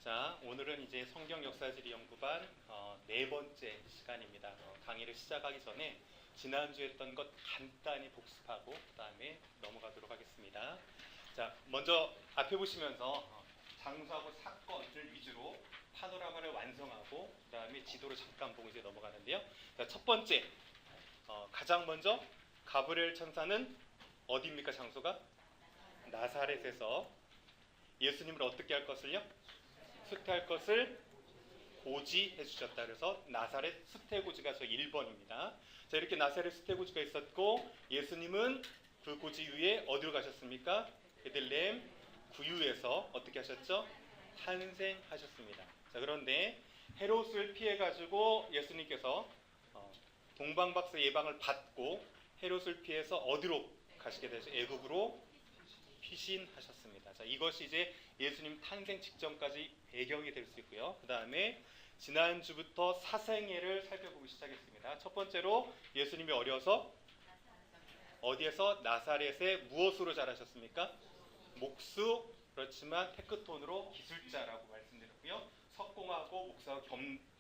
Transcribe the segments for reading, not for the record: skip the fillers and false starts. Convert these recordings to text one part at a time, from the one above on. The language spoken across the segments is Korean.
자, 오늘은 이제 성경 역사지리 연구반 네 번째 시간입니다. 강의를 시작하기 전에 지난주에 했던 것 간단히 복습하고 그 다음에 넘어가도록 하겠습니다. 자, 먼저 앞에 보시면서 장소하고 사건을 위주로 파노라마를 완성하고 그 다음에 지도를 잠깐 보고 이제 넘어가는데요. 자, 첫 번째, 가장 먼저 가브리엘 천사는 어디입니까? 장소가? 나사렛에서 예수님을 어떻게 할 것을요? 수태할 것을 고지해 주셨다. 그래서 나사렛 수태고지가 저 1번입니다. 자, 이렇게 나사렛 수태고지가 있었고 예수님은 그 고지 위에 어디로 가셨습니까? 베들레헴 구유에서 어떻게 하셨죠? 탄생하셨습니다. 자, 그런데 헤롯을 피해 가지고 예수님께서 동방박사 예방을 받고 헤롯을 피해서 어디로 가시게 되죠? 애국으로 피신하셨습니다. 자, 이것이 이제 예수님 탄생 직전까지 배경이 될 수 있고요. 그 다음에 지난주부터 사생애를 살펴보기 시작했습니다. 첫 번째로 예수님이 어려서 어디에서? 나사렛에 무엇으로 자라셨습니까? 목수, 그렇지만 테크톤으로 기술자라고 말씀드렸고요. 석공하고 목사와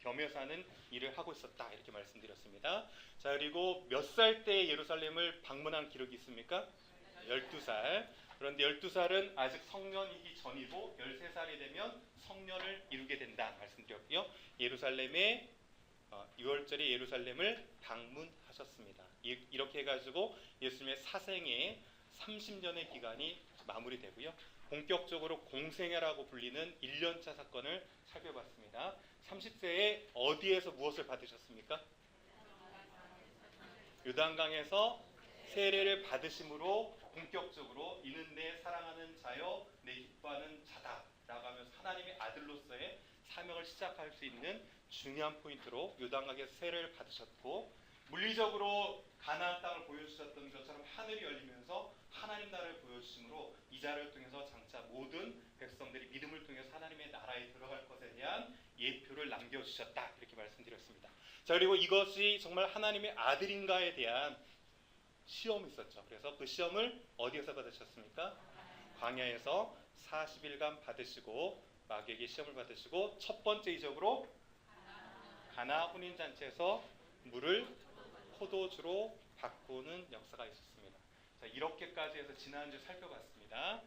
겸해 사는 일을 하고 있었다, 이렇게 말씀드렸습니다. 자, 그리고 몇 살 때 예루살렘을 방문한 기록이 있습니까? 12살. 그런데 12살은 아직 성년이기 전이고 13살이 되면 성년을 이루게 된다 말씀드렸고요. 예루살렘에 6월절에 예루살렘을 방문하셨습니다. 이렇게 해가지고 예수님의 사생애 30년의 기간이 마무리되고요. 본격적으로 공생애라고 불리는 1년차 사건을 살펴봤습니다. 30세에 어디에서 무엇을 받으셨습니까? 요단강에서 세례를 받으심으로 본격적으로 이는 내 사랑하는 자여 내 기뻐하는 자다 라고 하면서 하나님의 아들로서의 사명을 시작할 수 있는 중요한 포인트로 요단강에서 세례를 받으셨고, 물리적으로 가나안 땅을 보여주셨던 것처럼 하늘이 열리면서 하나님 나라를 보여주심으로 이 자를 통해서 장차 모든 백성들이 믿음을 통해서 하나님의 나라에 들어갈 것에 대한 예표를 남겨주셨다, 이렇게 말씀드렸습니다. 자, 그리고 이것이 정말 하나님의 아들인가에 대한 시험이 있었죠. 그래서 그 시험을 어디에서 받으셨습니까? 광야에서 40일간 받으시고 마귀에게 시험을 받으시고 첫 번째 이적으로 가나 혼인잔치에서 물을 포도주로 바꾸는 역사가 있었습니다. 자, 이렇게까지 해서 지난주 살펴봤습니다.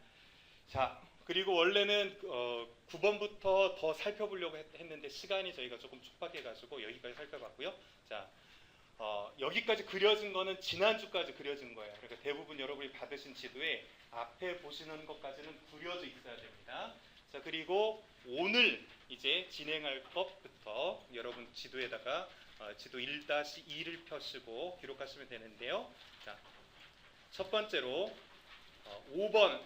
자, 그리고 원래는 9번부터 더 살펴보려고 했는데 시간이 저희가 조금 촉박해가지고 여기까지 살펴봤고요. 자, 여기까지 그려진 거는 지난주까지 그려진 거예요. 그러니까 대부분 여러분이 받으신 지도에 앞에 보시는 것까지는 그려져 있어야 됩니다. 자, 그리고 오늘 이제 진행할 것부터 여러분 지도에다가 지도 1-2를 펴시고 기록하시면 되는데요. 자, 첫 번째로 5번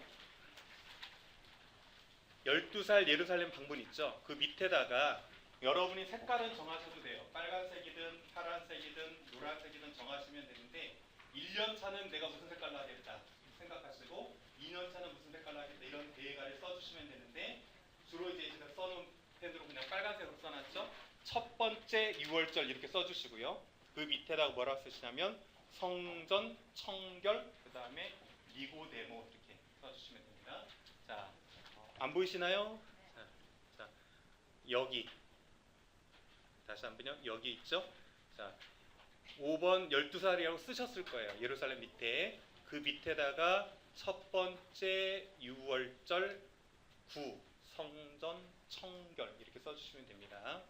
12살 예루살렘 방문 있죠. 그 밑에다가 여러분이 색깔은 정하셔도 돼요. 빨간색이든 파란색이든 노란색이든 정하시면 되는데 1년차는 내가 무슨 색깔로 하겠다 생각하시고 2년차는 무슨 색깔로 하겠다 이런 대가를 써주시면 되는데, 주로 이제 제가 써놓은 펜으로 그냥 빨간색으로 써놨죠. 첫 번째 6월절 이렇게 써주시고요. 그 밑에다가 뭐라고 쓰시냐면 성전, 청결, 그 다음에 니고데모 이렇게 써주시면 됩니다. 자, 안 보이시나요? 자, 여기 다시 한번요. 여기 있죠? 자, 5번 12살이라고 쓰셨을 거예요. 예루살렘 밑에. 그 밑에다가 첫 번째 6월절 9 성전 청결 이렇게 써주시면 됩니다.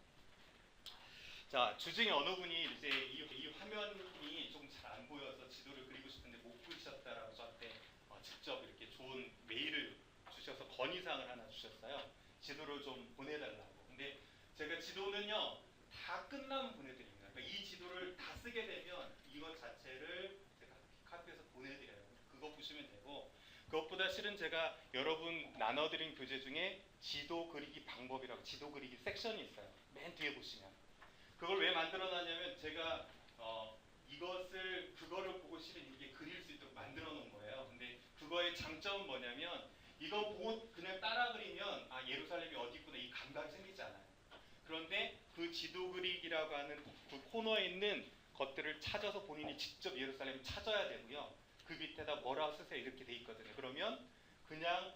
자, 주중에 어느 분이 이제 이 화면이 좀 잘 안 보여서 지도를 그리고 싶은데 못 그리셨다라고 저한테 직접 이렇게 좋은 메일을 주셔서 건의사항을 하나 주셨어요. 지도를 좀 보내달라고. 근데 제가 지도는요 다 끝나면 보내드립니다. 그러니까 이 지도를 다 쓰게 되면 이것 자체를 제가 카피해서 보내드려요. 그거 보시면 되고, 그것보다 실은 제가 여러분 나눠드린 교재 중에 지도 그리기 방법이라고 지도 그리기 섹션이 있어요. 맨 뒤에 보시면. 그걸 왜 만들어놨냐면 제가 그거를 보고 실은 이게 그릴 수 있도록 만들어 놓은 거예요. 근데 그거의 장점은 뭐냐면 이거 보고 그냥 따라 그리면 예루살렘이 어디 있구나 이 감각이 생기지 않아요. 그런데 그 지도 그리기라고 하는 그 코너에 있는 것들을 찾아서 본인이 직접 예루살렘을 찾아야 되고요. 그 밑에다 뭐라고 쓰세요 이렇게 돼 있거든요. 그러면 그냥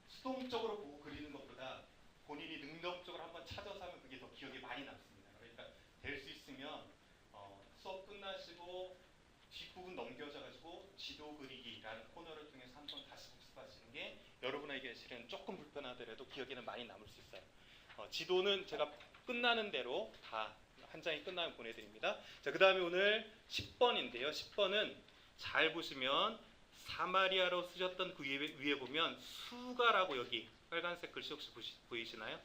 수동적으로 보고 그리는 것보다 본인이 능동적으로 한번 찾아서 하면 그게 더 기억에 많이 남습니다. 그러니까 될 수 있으면 수업 끝나시고 뒷부분 넘겨져가지고 지도 그리기라는 코너를 통해서 한번 다시 복습하시는 게 여러분에게 실은 조금 불편하더라도 기억에는 많이 남을 수 있어요. 지도는 제가 끝나는 대로 다 한 장이 끝나면 보내드립니다. 자, 그 다음에 오늘 10번인데요. 10번은 잘 보시면 사마리아로 쓰셨던 그 위에 보면 수가라고 여기 빨간색 글씨 혹시 보이시나요?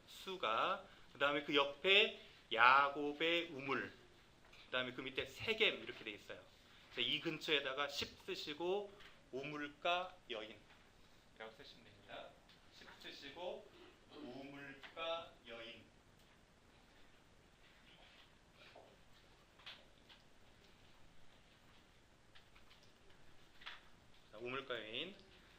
수가. 그 다음에 그 옆에 야곱의 우물. 그 다음에 그 밑에 세겜 이렇게 돼 있어요. 자, 이 근처에다가 10 쓰시고 우물가 여인이라고 쓰시면 됩니다. 10 쓰시고 우물가 여인. 자, 우물가 여인.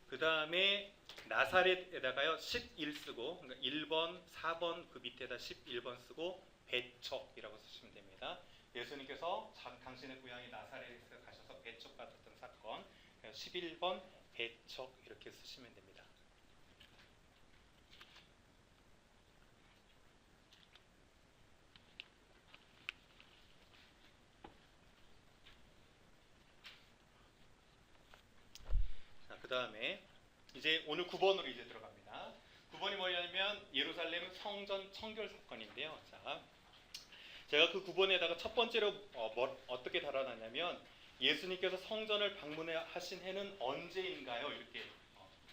그 다음에 나사렛에다가요 11 쓰고, 그러니까 1번, 4번 그 밑에다 11번 쓰고 배척이라고 쓰시면 됩니다. 예수님께서 당신의 고향이 나사렛에 가셔서 배척받았던 사건, 11번 배척 이렇게 쓰시면 됩니다. 자, 그 다음에 이제 오늘 9번으로 이제 들어갑니다. 9번이 뭐냐면 예루살렘 성전 청결 사건인데요. 자, 제가 그 9번에다가 첫 번째로 어떻게 달아놨냐면 예수님께서 성전을 방문하신 해는 언제인가요? 이렇게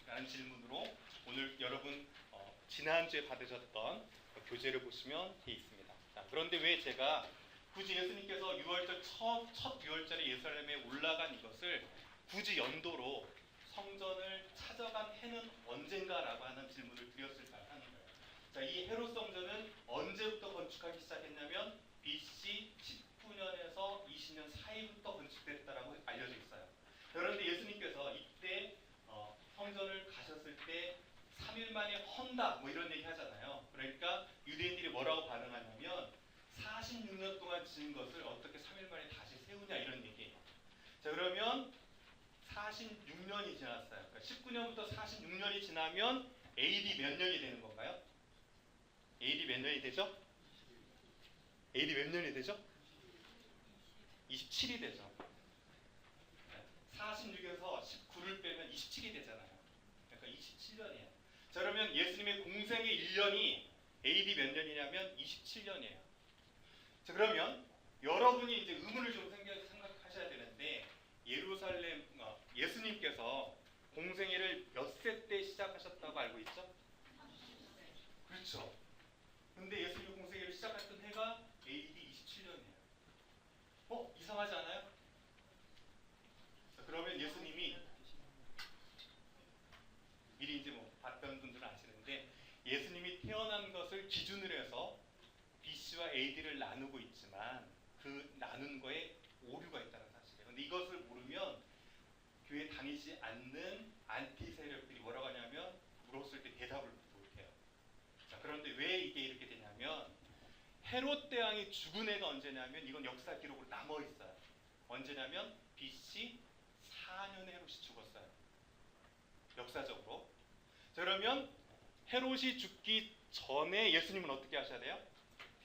라는 질문으로 오늘 여러분 지난주에 받으셨던 교재를 보시면 되어 있습니다. 자, 그런데 왜 제가 굳이 예수님께서 첫 6월절에 예루살렘에 올라간 이것을 굳이 연도로 성전을 찾아간 해는 언젠가라고 하는 질문을 드렸을까 하는 거예요. 자, 이 헤롯 성전은 언제부터 건축하기 시작했냐면 BC 19년에서 20년 사이부터 건축됐다라고 알려져 있어요. 그런데 예수님께서 이때 성전을 가셨을 때 3일 만에 헌다 뭐 이런 얘기 하잖아요. 그러니까 유대인들이 뭐라고 반응하냐면 46년 동안 지은 것을 어떻게 3일 만에 다시 세우냐 이런 얘기예요. 자, 그러면 46년이 지났어요. 그러니까 19년부터 46년이 지나면 AD 몇 년이 되는 건가요? AD 몇 년이 되죠? AD 몇 년이 되죠? 27이 되죠. 46에서 19를 빼면 27이 되잖아요. 그러니까 27년이에요. 자, 그러면 예수님의 공생의 1년이 AD 몇 년이냐면 27년이에요. 자, 그러면 여러분이 이제 의문을 좀 생각하셔야 되는데 예루살렘 예수님께서 공생애를 몇 세 때 시작하셨다고 알고 있죠? 그렇죠. 근데 예수님 공생애를 시작했던 해가 AD 27년이에요. 이상하지 않아요? 자, 그러면 예수님이 미리 이제 뭐 봤던 분들은 아시는데 예수님이 태어난 것을 기준으로 해서 BC와 AD를 나누고 있지만 그 나눈 거에 오류가 있다는 사실이에요. 근데 이것을 모르면 교회 다니지 않는 안티 세력들이 뭐라고 하냐면 물었을 때 대답을 못해요. 자, 그런데 왜 이게 이렇게 되냐면 헤롯 대왕이 죽은 해가 언제냐면 이건 역사 기록으로 남아 있어요. 언제냐면 BC 4년에 헤롯이 죽었어요. 역사적으로. 자, 그러면 헤롯이 죽기 전에 예수님은 어떻게 하셔야 돼요?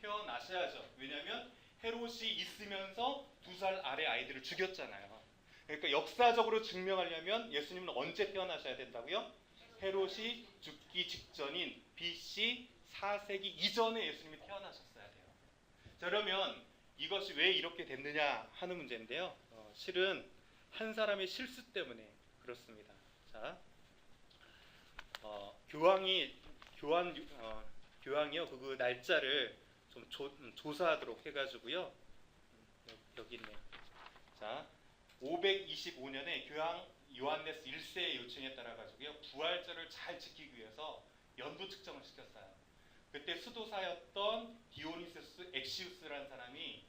태어나셔야죠. 왜냐하면 헤롯이 있으면서 2살 아래 아이들을 죽였잖아요. 그러니까 역사적으로 증명하려면 예수님은 언제 태어나셔야 된다고요? 헤롯이 죽기 직전인 BC 4세기 이전에 예수님이 태어나셨어야 돼요. 자, 그러면 이것이 왜 이렇게 됐느냐 하는 문제인데요. 실은 한 사람의 실수 때문에 그렇습니다. 자, 교황이요 그 날짜를 좀 조사하도록 해가지고요. 여기 있네요. 자, 525년에 교황 요한네스 1세의 요청에 따라 가지고요 부활절을 잘 지키기 위해서 연도 측정을 시켰어요. 그때 수도사였던 디오니소스 엑시우스라는 사람이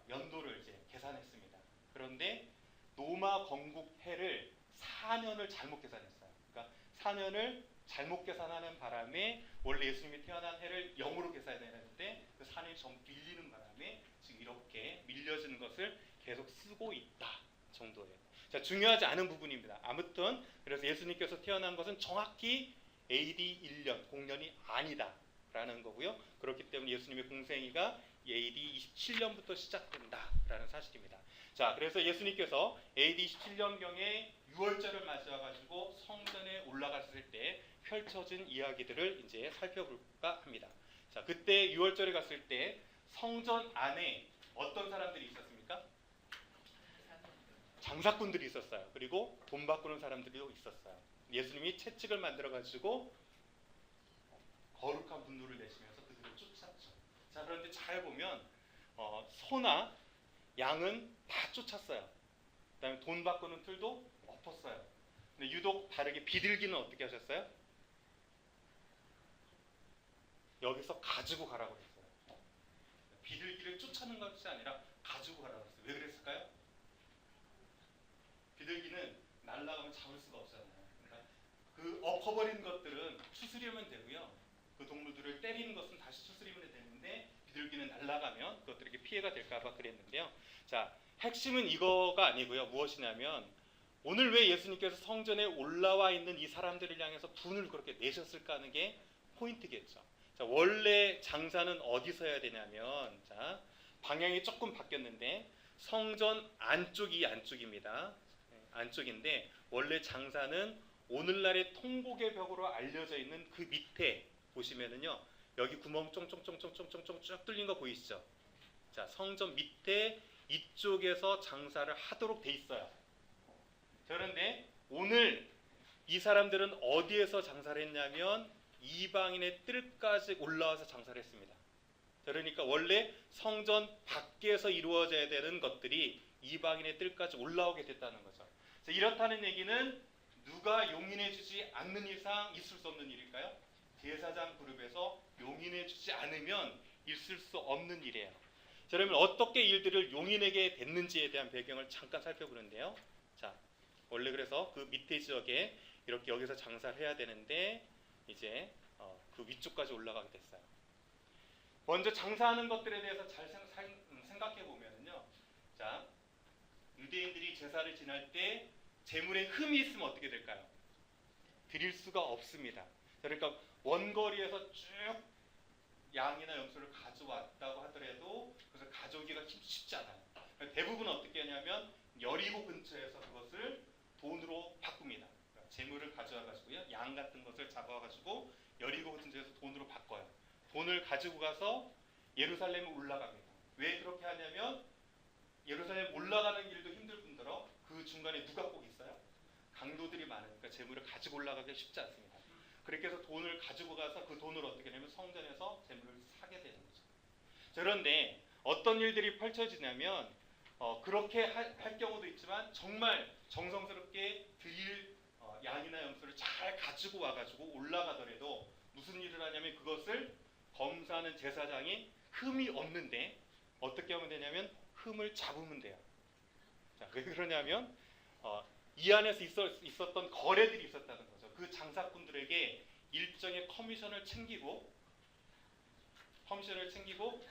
연도를 이제 계산했습니다. 그런데 로마 건국 해를 4년을 잘못 계산했어요. 그러니까 4년을 잘못 계산하는 바람에 원래 예수님이 태어난 해를 0으로 계산해야 되는데 그 4년이 좀 밀리는 바람에 지금 이렇게 밀려지는 것을 계속 쓰고 있다 정도예요. 자, 중요하지 않은 부분입니다. 아무튼 그래서 예수님께서 태어난 것은 정확히 AD 1년, 공년이 아니다라는 거고요. 그렇기 때문에 예수님의 공생애가 AD 27년부터 시작된다라는 사실입니다. 자, 그래서 예수님께서 AD 27년경에 유월절을 맞이해가지고 성전에 올라갔을 때 펼쳐진 이야기들을 이제 살펴볼까 합니다. 자, 그때 유월절에 갔을 때 성전 안에 어떤 사람들이 있었습니까? 장사꾼들이 있었어요. 그리고 돈 바꾸는 사람들도 있었어요. 예수님이 채찍을 만들어가지고 거룩한 분노를 내시면서 그들을 쫓았죠. 자, 그런데 잘 보면 소나 양은 다 쫓았어요. 그다음에 돈 바꾸는 틀도 엎었어요. 근데 유독 다르게 비둘기는 어떻게 하셨어요? 여기서 가지고 가라고 했어요. 비둘기를 쫓아는 것이 아니라 가지고 가라고 했어요. 왜 그랬을까요? 비둘기는 날아가면 잡을 수가 없잖아요. 그러니까 그 엎어버린 것들은 추스리면 되고요. 그 동물들을 때리는 것은 다시 추스리면 되는데 비둘기는 날아가면 그것들에게 피해가 될까봐 그랬는데요. 자, 핵심은 이거가 아니고요. 무엇이냐면 오늘 왜 예수님께서 성전에 올라와 있는 이 사람들을 향해서 분을 그렇게 내셨을까 하는 게 포인트겠죠. 자, 원래 장사는 어디서 해야 되냐면, 자, 방향이 조금 바뀌었는데 성전 안쪽이 안쪽입니다. 안쪽인데 원래 장사는 오늘날의 통곡의 벽으로 알려져 있는 그 밑에 보시면은요, 여기 구멍 쫑쫑쫑쫑쫑쫑쫑 쭉 뚫린 거 보이시죠? 자, 성전 밑에 이쪽에서 장사를 하도록 돼 있어요. 그런데 오늘 이 사람들은 어디에서 장사를 했냐면 이방인의 뜰까지 올라와서 장사를 했습니다. 그러니까 원래 성전 밖에서 이루어져야 되는 것들이 이방인의 뜰까지 올라오게 됐다는 거죠. 이렇다는 얘기는 누가 용인해주지 않는 이상 있을 수 없는 일일까요? 제사장 그룹에서 용인해주지 않으면 있을 수 없는 일이에요. 자, 그러면 어떻게 일들을 용인하게 됐는지에 대한 배경을 잠깐 살펴보는데요. 자, 원래 그래서 그 밑에 지역에 이렇게 여기서 장사를 해야 되는데 이제 그 위쪽까지 올라가게 됐어요. 먼저 장사하는 것들에 대해서 잘 생각해 보면은요. 자, 유대인들이 제사를 지낼 때 재물에 흠이 있으면 어떻게 될까요? 드릴 수가 없습니다. 그러니까 원거리에서 쭉 양이나 염소를 가져왔다고 하더라도 그래서 가져오기가 쉽지 않아요. 대부분 어떻게 하냐면 여리고 근처에서 그것을 돈으로 바꿉니다. 그러니까 재물을 가져와가지고요, 양 같은 것을 잡아가지고 여리고 근처에서 돈으로 바꿔요. 돈을 가지고 가서 예루살렘에 올라갑니다. 왜 그렇게 하냐면 예루살렘 올라가는 길도 힘들 뿐더러 그 중간에 누가 꼭 있어요? 강도들이 많으니까 재물을 가지고 올라가기가 쉽지 않습니다. 그렇게 해서 돈을 가지고 가서 그 돈을 어떻게 하냐면 성전에서 재물을 사게 되는 거죠. 그런데 어떤 일들이 펼쳐지냐면 그렇게 할 경우도 있지만 정말 정성스럽게 드릴 양이나 염소를 잘 가지고 와가지고 올라가더라도 무슨 일을 하냐면 그것을 검사하는 제사장이 흠이 없는데 어떻게 하면 되냐면 흠을 잡으면 돼요. 자, 왜 그러냐면 이 안에서 있었던 거래들이 있었다는 거죠. 그 장사꾼들에게 일정의 커미션을 챙기고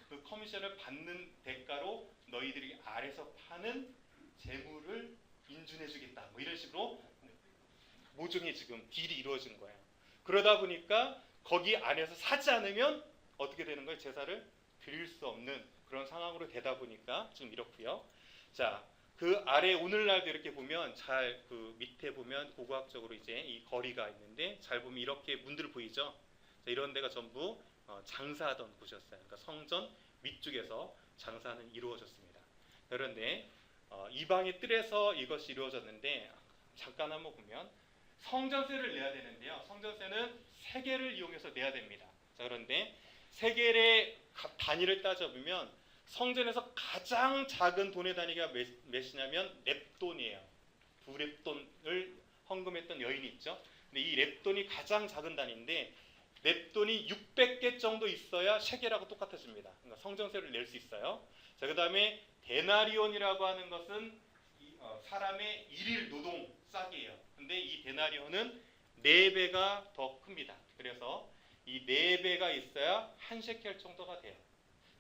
그 커미션을 받는 대가로 너희들이 아래서 파는 재물을 인준해주겠다. 뭐 이런 식으로 모종의 지금 딜이 이루어진 거예요. 그러다 보니까 거기 안에서 사지 않으면 어떻게 되는 거예요? 제사를 드릴 수 없는 그런 상황으로 되다 보니까 지금 이렇고요. 자, 그 아래 오늘날도 이렇게 보면 잘 그 밑에 보면 고고학적으로 이제 이 거리가 있는데 잘 보면 이렇게 문들 보이죠? 자, 이런 데가 전부 장사하던 곳이었어요. 그러니까 성전 위쪽에서 장사는 이루어졌습니다. 그런데 이방의 뜰에서 이것이 이루어졌는데 잠깐 한번 보면 성전세를 내야 되는데요. 성전세는 세겔을 이용해서 내야 됩니다. 자, 그런데 세겔의 단위를 따져보면 성전에서 가장 작은 돈의 단위가 몇이냐면 렙돈이에요. 2렙돈을 헌금했던 여인이 있죠. 근데 이 렙돈이 가장 작은 단위인데 렙돈이 600개 정도 있어야 셰겔하고 똑같아집니다. 그러니까 성전세를 낼 수 있어요. 자, 그 다음에 데나리온이라고 하는 것은 사람의 일일 노동 싹이에요. 근데 이 데나리온은 4배가 더 큽니다. 그래서 이 4배가 있어야 한 셰켈 정도가 돼요.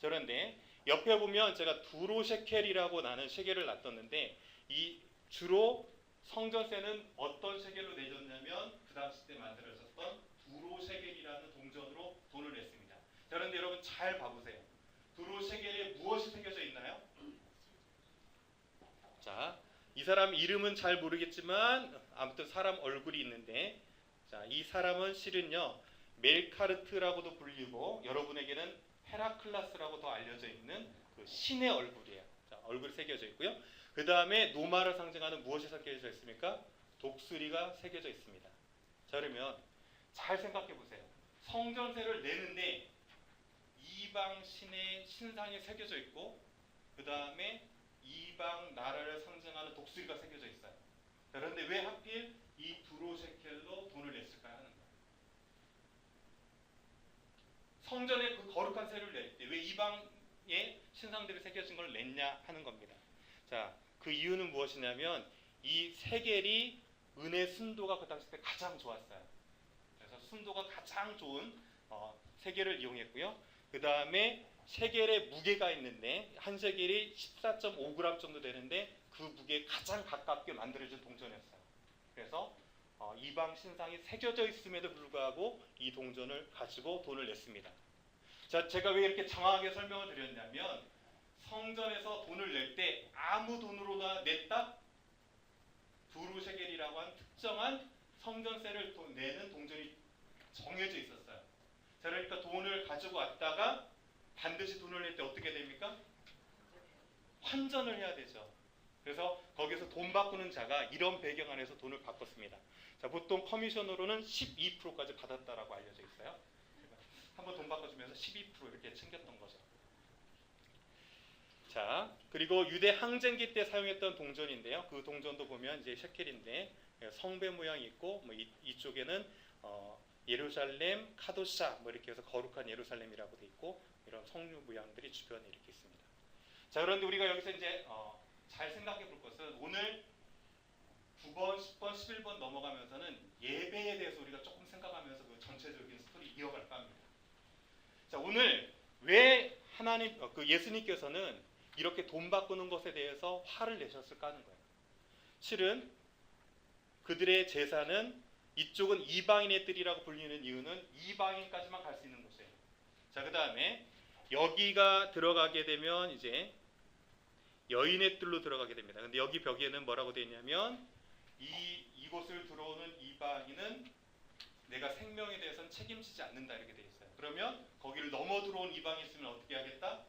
그런데 옆에 보면 제가 두로셰켈이라고 나는 셰겔을 놨었는데 이 주로 성전세는 어떤 셰겔로 내줬냐면 그 당시 때 만들어졌던 두로셰겔이라는 동전으로 돈을 냈습니다. 자, 그런데 여러분 잘 봐보세요. 두로셰겔에 무엇이 새겨져 있나요? 자, 이 사람 이름은 잘 모르겠지만 아무튼 사람 얼굴이 있는데, 자, 이 사람은 실은요 멜카르트라고도 불리고 여러분에게는 헤라클라스라고 더 알려져 있는 그 신의 얼굴이에요. 자, 얼굴 새겨져 있고요. 그 다음에 노마를 상징하는 무엇이 새겨져 있습니까? 독수리가 새겨져 있습니다. 자, 그러면 잘 생각해 보세요. 성전세를 내는데 이방 신의 신상이 새겨져 있고, 그 다음에 이방 나라를 상징하는 독수리가 새겨져 있어요. 자, 그런데 왜 하필 이 두로셰켈로 돈을 냈을까 하는 거예요. 성전에 그 거룩한 세를 낼 때 왜 이방의 신상들이 새겨진 걸 냈냐 하는 겁니다. 자, 그 이유는 무엇이냐면 이 세겔이 은의 순도가 그 당시 때 가장 좋았어요. 그래서 순도가 가장 좋은 세겔을 이용했고요. 그 다음에 세겔의 무게가 있는데 한 세겔이 14.5g 정도 되는데 그 무게에 가장 가깝게 만들어진 동전이었어요. 그래서 이방 신상이 새겨져 있음에도 불구하고 이 동전을 가지고 돈을 냈습니다. 자, 제가 왜 이렇게 장황하게 설명을 드렸냐면 성전에서 돈을 낼 때 아무 돈으로나 냈다? 두루셰겔이라고 한 특정한 성전세를 내는 동전이 정해져 있었어요. 자, 그러니까 돈을 가지고 왔다가 반드시 돈을 낼 때 어떻게 됩니까? 환전을 해야 되죠. 그래서 거기서 돈 바꾸는 자가 이런 배경 안에서 돈을 바꿨습니다. 자, 보통 커미션으로는 12%까지 받았다라고 알려져 있어요. 한번 돈 바꿔주면서 12% 이렇게 챙겼던 거죠. 자, 그리고 유대 항쟁기 때 사용했던 동전인데요. 그 동전도 보면 이제 셰켈인데 성배 모양이 있고, 뭐 이쪽에는 예루살렘 카도샤 뭐 이렇게 해서 거룩한 예루살렘이라고 돼 있고, 이런 성류 모양들이 주변에 이렇게 있습니다. 자, 그런데 우리가 여기서 이제 잘 생각해 볼 것은 오늘 9번, 10번, 11번 넘어가면서는 예배에 대해서 우리가 조금 생각하면서 그 전체적인 스토리 이어갈까 합니다. 자, 오늘 왜 하나님, 예수님께서는 이렇게 돈 바꾸는 것에 대해서 화를 내셨을까 하는 거예요. 실은 그들의 제사는 이쪽은 이방인의 뜰이라고 불리는 이유는 이방인까지만 갈 수 있는 곳이에요. 자, 그 다음에 여기가 들어가게 되면 이제 여인의 뜰로 들어가게 됩니다. 근데 여기 벽에는 뭐라고 되어 있냐면 이곳을 들어오는 이방인은 내가 생명에 대해서는 책임지지 않는다 이렇게 되어 있어요. 그러면 거기를 넘어 들어온 이방이 있으면 어떻게 하겠다?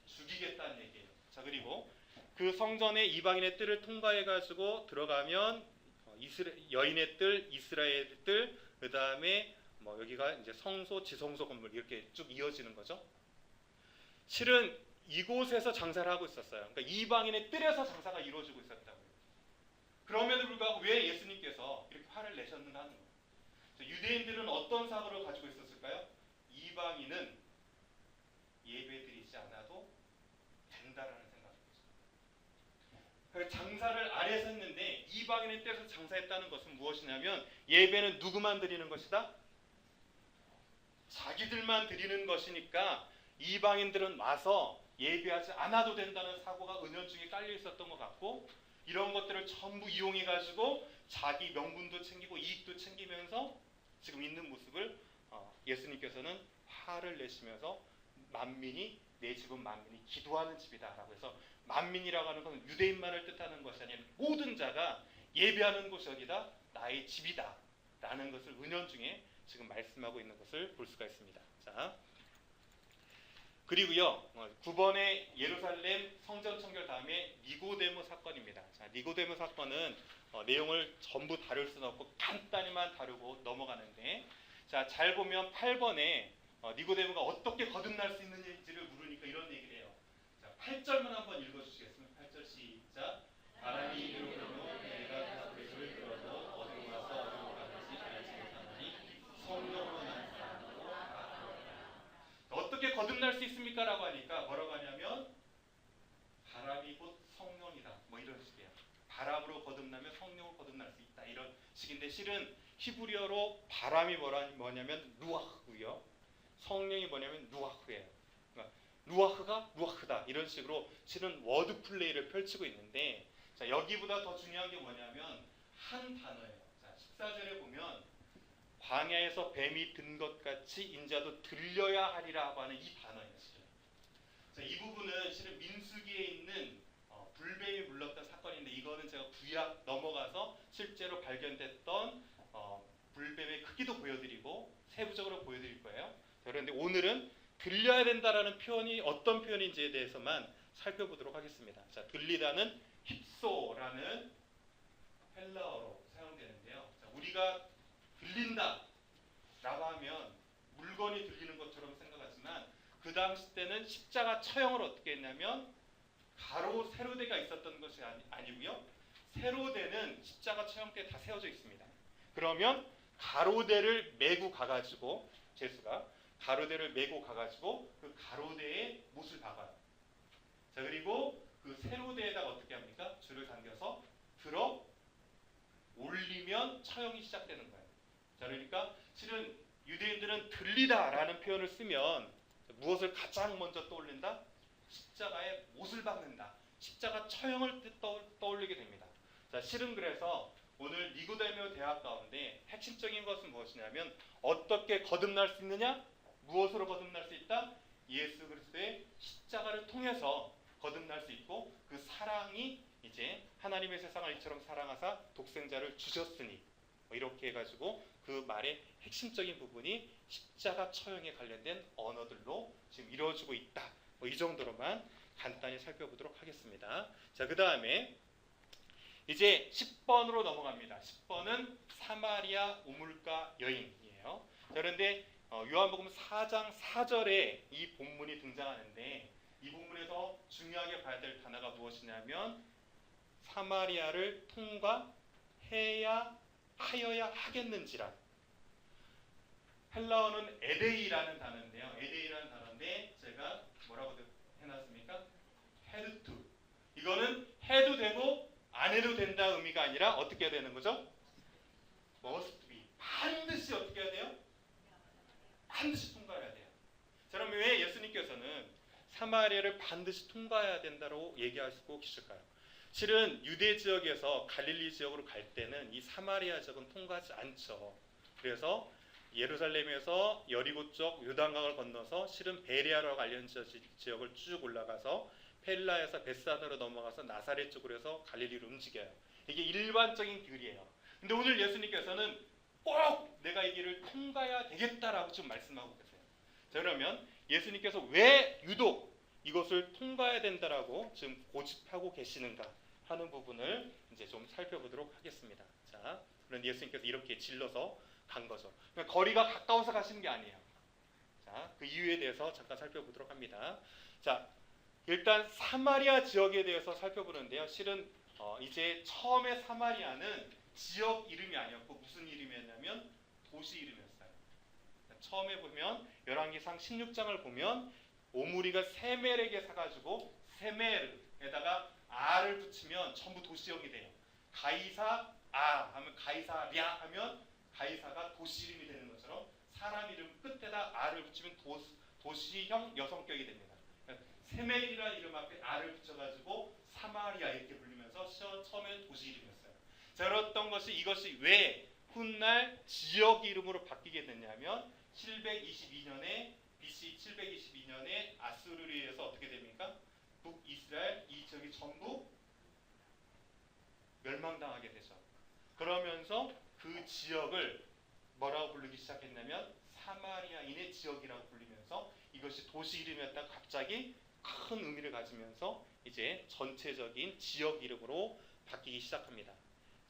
죽이겠다는 얘기예요. 자, 그리고 그 성전에 이방인의 뜰을 통과해 가지고 들어가면 여인의 뜰, 이스라엘의 뜰, 그 다음에 뭐 여기가 이제 성소, 지성소 건물 이렇게 쭉 이어지는 거죠. 실은 이곳에서 장사를 하고 있었어요. 그러니까 이방인의 뜰에서 장사가 이루어지고 있었다고요. 그럼에도 불구하고 왜 예수님께서 이렇게 화를 내셨는가 하는 거예요. 유대인들은 어떤 사고를 가지고 있었을까요? 이방인은 예배드리지 않아도 된다라는 생각이죠. 장사를 아래서 했는데 이방인의 뜰에서 장사했다는 것은 무엇이냐면 예배는 누구만 드리는 것이다? 자기들만 드리는 것이니까 이방인들은 와서 예배하지 않아도 된다는 사고가 은연중에 깔려 있었던 것 같고, 이런 것들을 전부 이용해 가지고 자기 명분도 챙기고 이익도 챙기면서 지금 있는 모습을 예수님께서는 화를 내시면서 만민이 내 집은 만민이 기도하는 집이다라고 해서, 만민이라고 하는 것은 유대인만을 뜻하는 것이 아니라 모든 자가 예배하는 곳이 어디다? 나의 집이다 라는 것을 은연중에 지금 말씀하고 있는 것을 볼 수가 있습니다. 자, 그리고요 9번의 예루살렘 성전 청결 다음에 니고데모 사건입니다. 자, 니고데모 사건은 내용을 전부 다룰 수는 없고 간단히만 다루고 넘어가는데, 자, 잘 보면 8번에 니고데모가 어떻게 거듭날 수 있는지를 물으니까 이런 얘기를 해요. 자, 8절만 한번 읽어주시겠습니다. 8절 시작. 바람이 이르러도 내가 다소리를 들어도 어디로 가서 어디로 가는지 알지 못하노니 성령으로 난 사람으로 바꾸었다. 어떻게 거듭날 수 있습니까? 라고 하니까 뭐라고 하냐면 바람이 곧 성령이다 뭐 이런 식이에요. 바람으로 거듭나면 성령으로 거듭날 수 있다 이런 식인데, 실은 히브리어로 바람이 뭐냐면 루아흐고요, 성령이 뭐냐면 루아흐예요. 그러니까 루아흐가 루아흐다 이런 식으로 실은 워드 플레이를 펼치고 있는데, 자, 여기보다 더 중요한 게 뭐냐면 한 단어예요. 자, 14절에 보면 광야에서 뱀이 든 것 같이 인자도 들려야 하리라고 하는 이 단어예요. 자, 이 부분은 실은 민수기에 있는 불뱀이 물렀던 사건인데 이거는 제가 구약 넘어가서 실제로 발견됐던 불뱀의 크기도 보여드리고 세부적으로 보여드릴 거예요. 자, 그런데 오늘은 들려야 된다라는 표현이 어떤 표현인지에 대해서만 살펴보도록 하겠습니다. 자, 들리다는 힙소라는 헬라어로 사용되는데요. 자, 우리가 들린다 라고 하면 물건이 들리는 것처럼 생각하지만 그 당시 때는 십자가 처형을 어떻게 했냐면 가로 세로대가 있었던 것이 아니고요. 세로대는 십자가 처형 때 다 세워져 있습니다. 그러면 가로대를 메고 가가지고 제수가 가로대를 메고 가가지고 그 가로대에 못을 박아요. 자, 그리고 그 세로대에다가 어떻게 합니까? 줄을 당겨서 들어 올리면 처형이 시작되는 거예요. 자, 그러니까 실은 유대인들은 들리다라는 표현을 쓰면 무엇을 가장 먼저 떠올린다? 십자가에 못을 박는다. 십자가 처형을 떠올리게 됩니다. 자, 실은 그래서 오늘 니고데모 대학 가운데 핵심적인 것은 무엇이냐면 어떻게 거듭날 수 있느냐? 무엇으로 거듭날 수 있다? 예수 그리스도의 십자가를 통해서 거듭날 수 있고 그 사랑이 이제 하나님의 세상을 이처럼 사랑하사 독생자를 주셨으니 이렇게 해가지고 그 말의 핵심적인 부분이 십자가 처형에 관련된 언어들로 지금 이루어지고 있다. 이 정도로만 간단히 살펴보도록 하겠습니다. 자, 그 다음에 이제 10번으로 넘어갑니다. 10번은 사마리아 우물가 여인이에요. 자, 그런데 요한복음 4장 4절에 이 본문이 등장하는데 이 본문에서 중요하게 봐야 될 단어가 무엇이냐면 사마리아를 통과해야 하여야 하겠는지라. 헬라어는 에데이라는 단어인데요. 에데이라는 단어인데 제가 뭐라고 해놨습니까? 해도 to. 이거는 해도 되고 안 해도 된다 의미가 아니라 어떻게 해야 되는 거죠? must be. 반드시 어떻게 해야 돼요? 반드시 통과해야 돼요. 자, 그럼 왜 예수님께서는 사마리아를 반드시 통과해야 된다고 얘기하시고 계실까요? 실은 유대 지역에서 갈릴리 지역으로 갈 때는 이 사마리아 지역은 통과하지 않죠. 그래서 예루살렘에서 여리고 쪽 요단강을 건너서 실은 베레아라고 알려진 지역을 쭉 올라가서 펠라에서 벳사다로 넘어가서 나사렛 쪽으로 해서 갈릴리로 움직여요. 이게 일반적인 길이에요. 근데 오늘 예수님께서는 꼭 내가 이 길을 통과해야 되겠다라고 지금 말씀하고 계세요. 자, 그러면 예수님께서 왜 유독 이것을 통과해야 된다라고 지금 고집하고 계시는가 하는 부분을 이제 좀 살펴보도록 하겠습니다. 자, 그런데 예수님께서 이렇게 질러서 간 거죠. 그러니까 거리가 가까워서 가시는 게 아니에요. 자, 그 이유에 대해서 잠깐 살펴보도록 합니다. 자, 일단 사마리아 지역에 대해서 살펴보는데요. 실은 이제 처음에 사마리아는 지역 이름이 아니었고 무슨 이름이었냐면 도시 이름이었어요. 처음에 보면 열왕기상 16장을 보면 오므리가 세멜에게 사가지고 세멜에다가 아를 붙이면 전부 도시형이 돼요. 가이사 아 하면 가이사랴 하면 가이사가 도시 이름이 되는 것처럼 사람 이름 끝에다 아를 붙이면 도시형 여성격이 됩니다. 세멜이라는 이름 앞에 아를 붙여가지고 사마리아 이렇게 불리면서 처음에는 도시 이름이었어요. 자, 그랬던 것이 이것이 왜 훗날 지역 이름으로 바뀌게 됐냐면 722년에 BC 722년에 아수르에 의해서 어떻게 됩니까? 북이스라엘 이 지역이 전부 멸망당하게 되죠. 그러면서 그 지역을 뭐라고 부르기 시작했냐면 사마리아인의 지역이라고 불리면서 이것이 도시 이름이었다가 갑자기 큰 의미를 가지면서 이제 전체적인 지역 이름으로 바뀌기 시작합니다.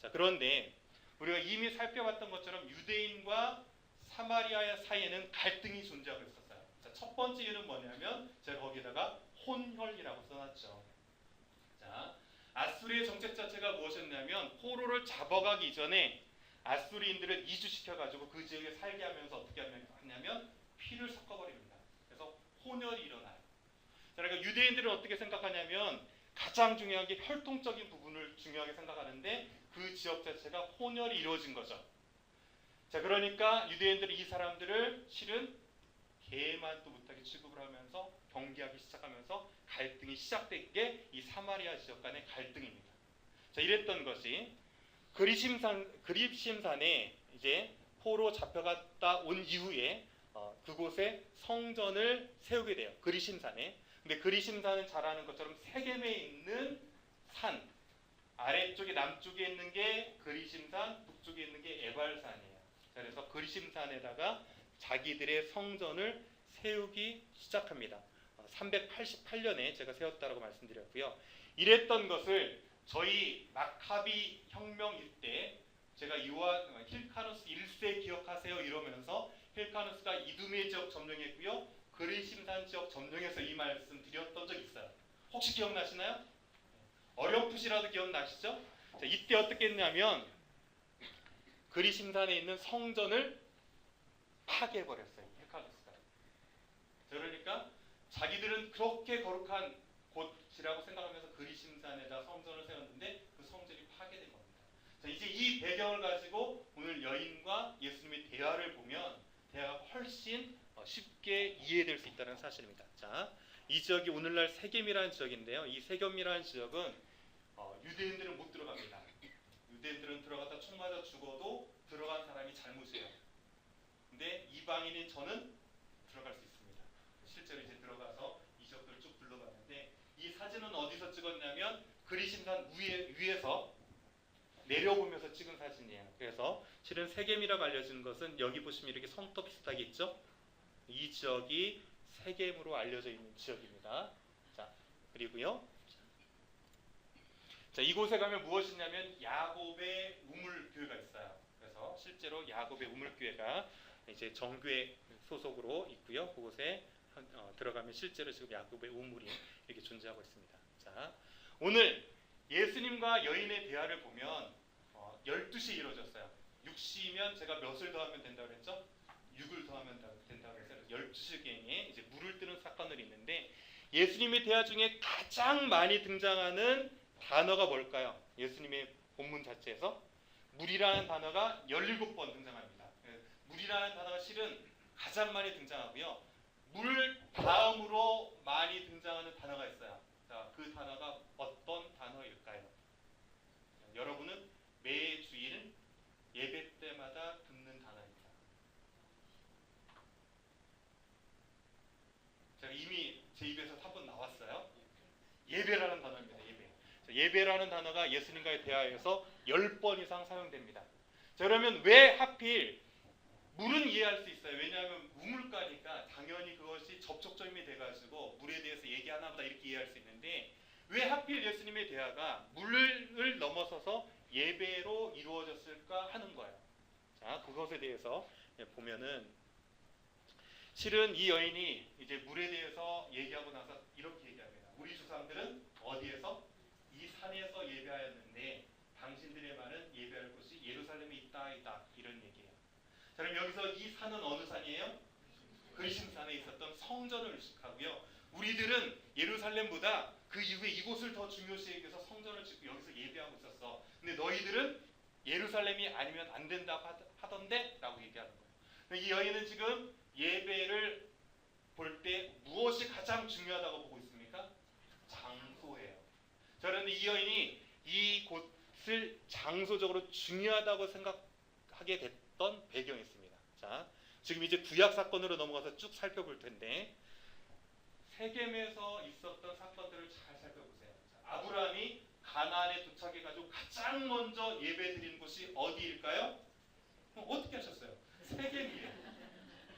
자, 그런데 우리가 이미 살펴봤던 것처럼 유대인과 사마리아 사이에는 갈등이 존재하고 있었어요. 자, 첫 번째 이유는 뭐냐면 제가 거기다가 혼혈이라고 써놨죠. 자, 아수리의 정책 자체가 무엇이었냐면 포로를 잡아가기 전에 아수리인들을 이주시켜가지고 그 지역에 살게 하면서 어떻게 하냐면 피를 섞어버립니다. 그래서 혼혈이 일어나요. 자, 그러니까 유대인들은 어떻게 생각하냐면 가장 중요한 게 혈통적인 부분을 중요하게 생각하는데 그 지역 자체가 혼혈이 이루어진 거죠. 자, 그러니까 유대인들이 이 사람들을 실은 개만도 못하게 취급을 하면서 경계하기 시작하면서 갈등이 시작된 게 이 사마리아 지역 간의 갈등입니다. 자, 이랬던 것이 그립심산에 이제 포로 잡혀갔다 온 이후에 그곳에 성전을 세우게 돼요. 그리심산에. 근데 그리심산은 잘 아는 것처럼 세겜에 있는 산, 아래쪽에 남쪽에 있는 게 그리심산, 북쪽에 있는 게 에발산이에요. 그래서 그리심산에다가 자기들의 성전을 세우기 시작합니다. 388년에 제가 세웠다라고 말씀드렸고요. 이랬던 것을 저희 마카비 혁명일 때 제가 힐카누스 1세 기억하세요 이러면서 힐카누스가 이두메 지역 점령했고요. 그리심산 지역 점령해서 이 말씀 드렸던 적 있어요. 혹시 기억나시나요? 어렴풋이라도 기억나시죠? 자, 이때 어떻게 했냐면 그리심산에 있는 성전을 파괴해버렸어요. 힐카누스가. 그러니까 자기들은 그렇게 거룩한 곳이라고 생각하면서 그리심산에다 성전을 세웠는데 그 성전이 파괴된 겁니다. 자, 이제 이 배경을 가지고 오늘 여인과 예수님의 대화를 보면 대화가 훨씬 쉽게 이해될 수 있다는 사실입니다. 자, 이 지역이 오늘날 세겜이라는 지역인데요. 이 세겜이라는 지역은 유대인들은 못 들어갑니다. 유대인들은 들어갔다 총 맞아 죽어도 들어간 사람이 잘못이에요. 근데 이방인인 저는 들어갈 수 있습니다. 실제로 이제 들어가서 이 지역들을 쭉 둘러봤는데 이 사진은 어디서 찍었냐면 그리심산 위에서 내려보면서 찍은 사진이에요. 그래서 실은 세겜이라고 알려지는 것은 여기 보시면 이렇게 성터 비슷하게 있죠? 이 지역이 세겜으로 알려져 있는 지역입니다. 자, 그리고요. 자, 이곳에 가면 무엇이 있냐면 야곱의 우물교회가 있어요. 그래서 실제로 야곱의 우물교회가 이제 정교회 소속으로 있고요. 그곳에 들어가면 실제로 지금 야곱의 우물이 이렇게 존재하고 있습니다. 자, 오늘 예수님과 여인의 대화를 보면 12시에 이루어졌어요. 6시면 제가 몇을 더하면 된다고 그랬죠? 6을 더하면 된다고 해서 12시경에 이제 물을 뜨는 사건들이 있는데 예수님의 대화 중에 가장 많이 등장하는 단어가 뭘까요? 예수님의 본문 자체에서 물이라는 단어가 17번 등장합니다. 물이라는 단어가 실은 가장 많이 등장하고요. 물 다음으로 많이 등장하는 단어가 있어요. 자, 그 단어가 어떤 단어일까요? 여러분은 매 주일 예배 때마다 듣는 단어입니다. 제가 이미 제 입에서 한 번 나왔어요. 예배라는 단어입니다. 예배라는 단어가 예수님과의 대화에서 10번 이상 사용됩니다. 자, 그러면 왜 하필 물은 이해할 수 있어요. 왜냐하면 우물가니까 당연히 그것이 접촉점이 돼가지고 물에 대해서 얘기하나 보다 이렇게 이해할 수 있는데 왜 하필 예수님의 대화가 물을 넘어서서 예배로 이루어졌을까 하는 거예요. 자, 그것에 대해서 보면은 실은 이 여인이 이제 물에 대해서 얘기하고 나서 이렇게 얘기합니다. 우리 조상들은 어디에서? 이 산에서 예배하였는데 당신들의 말은 예배할 곳이 예루살렘에 있다 이런 얘기예요. 자, 그럼 여기서 이 산은 어느 산이에요? 그리심산에 있었던 성전을 의식하고요. 우리들은 예루살렘보다 그 이후에 이곳을 더 중요시 여겨서 성전을 짓고 여기서 예배하고 있었어. 근데 너희들은 예루살렘이 아니면 안 된다고 하던데? 라고 얘기하는 거예요. 이 여인은 지금 예배를 볼 때 무엇이 가장 중요하다고 보고 있습니까? 장소예요. 자, 그런데 이 여인이 이 곳을 장소적으로 중요하다고 생각하게 됐던 배경이 있습니다. 자, 지금 이제 구약 사건으로 넘어가서 쭉 살펴볼 텐데 세겜에서 있었던 사건들을 잘 살펴보세요. 자, 아브라함이 가나안에 도착해가지고 가장 먼저 예배드리는 곳이 어디일까요? 어떻게 하셨어요? 세겜이에요.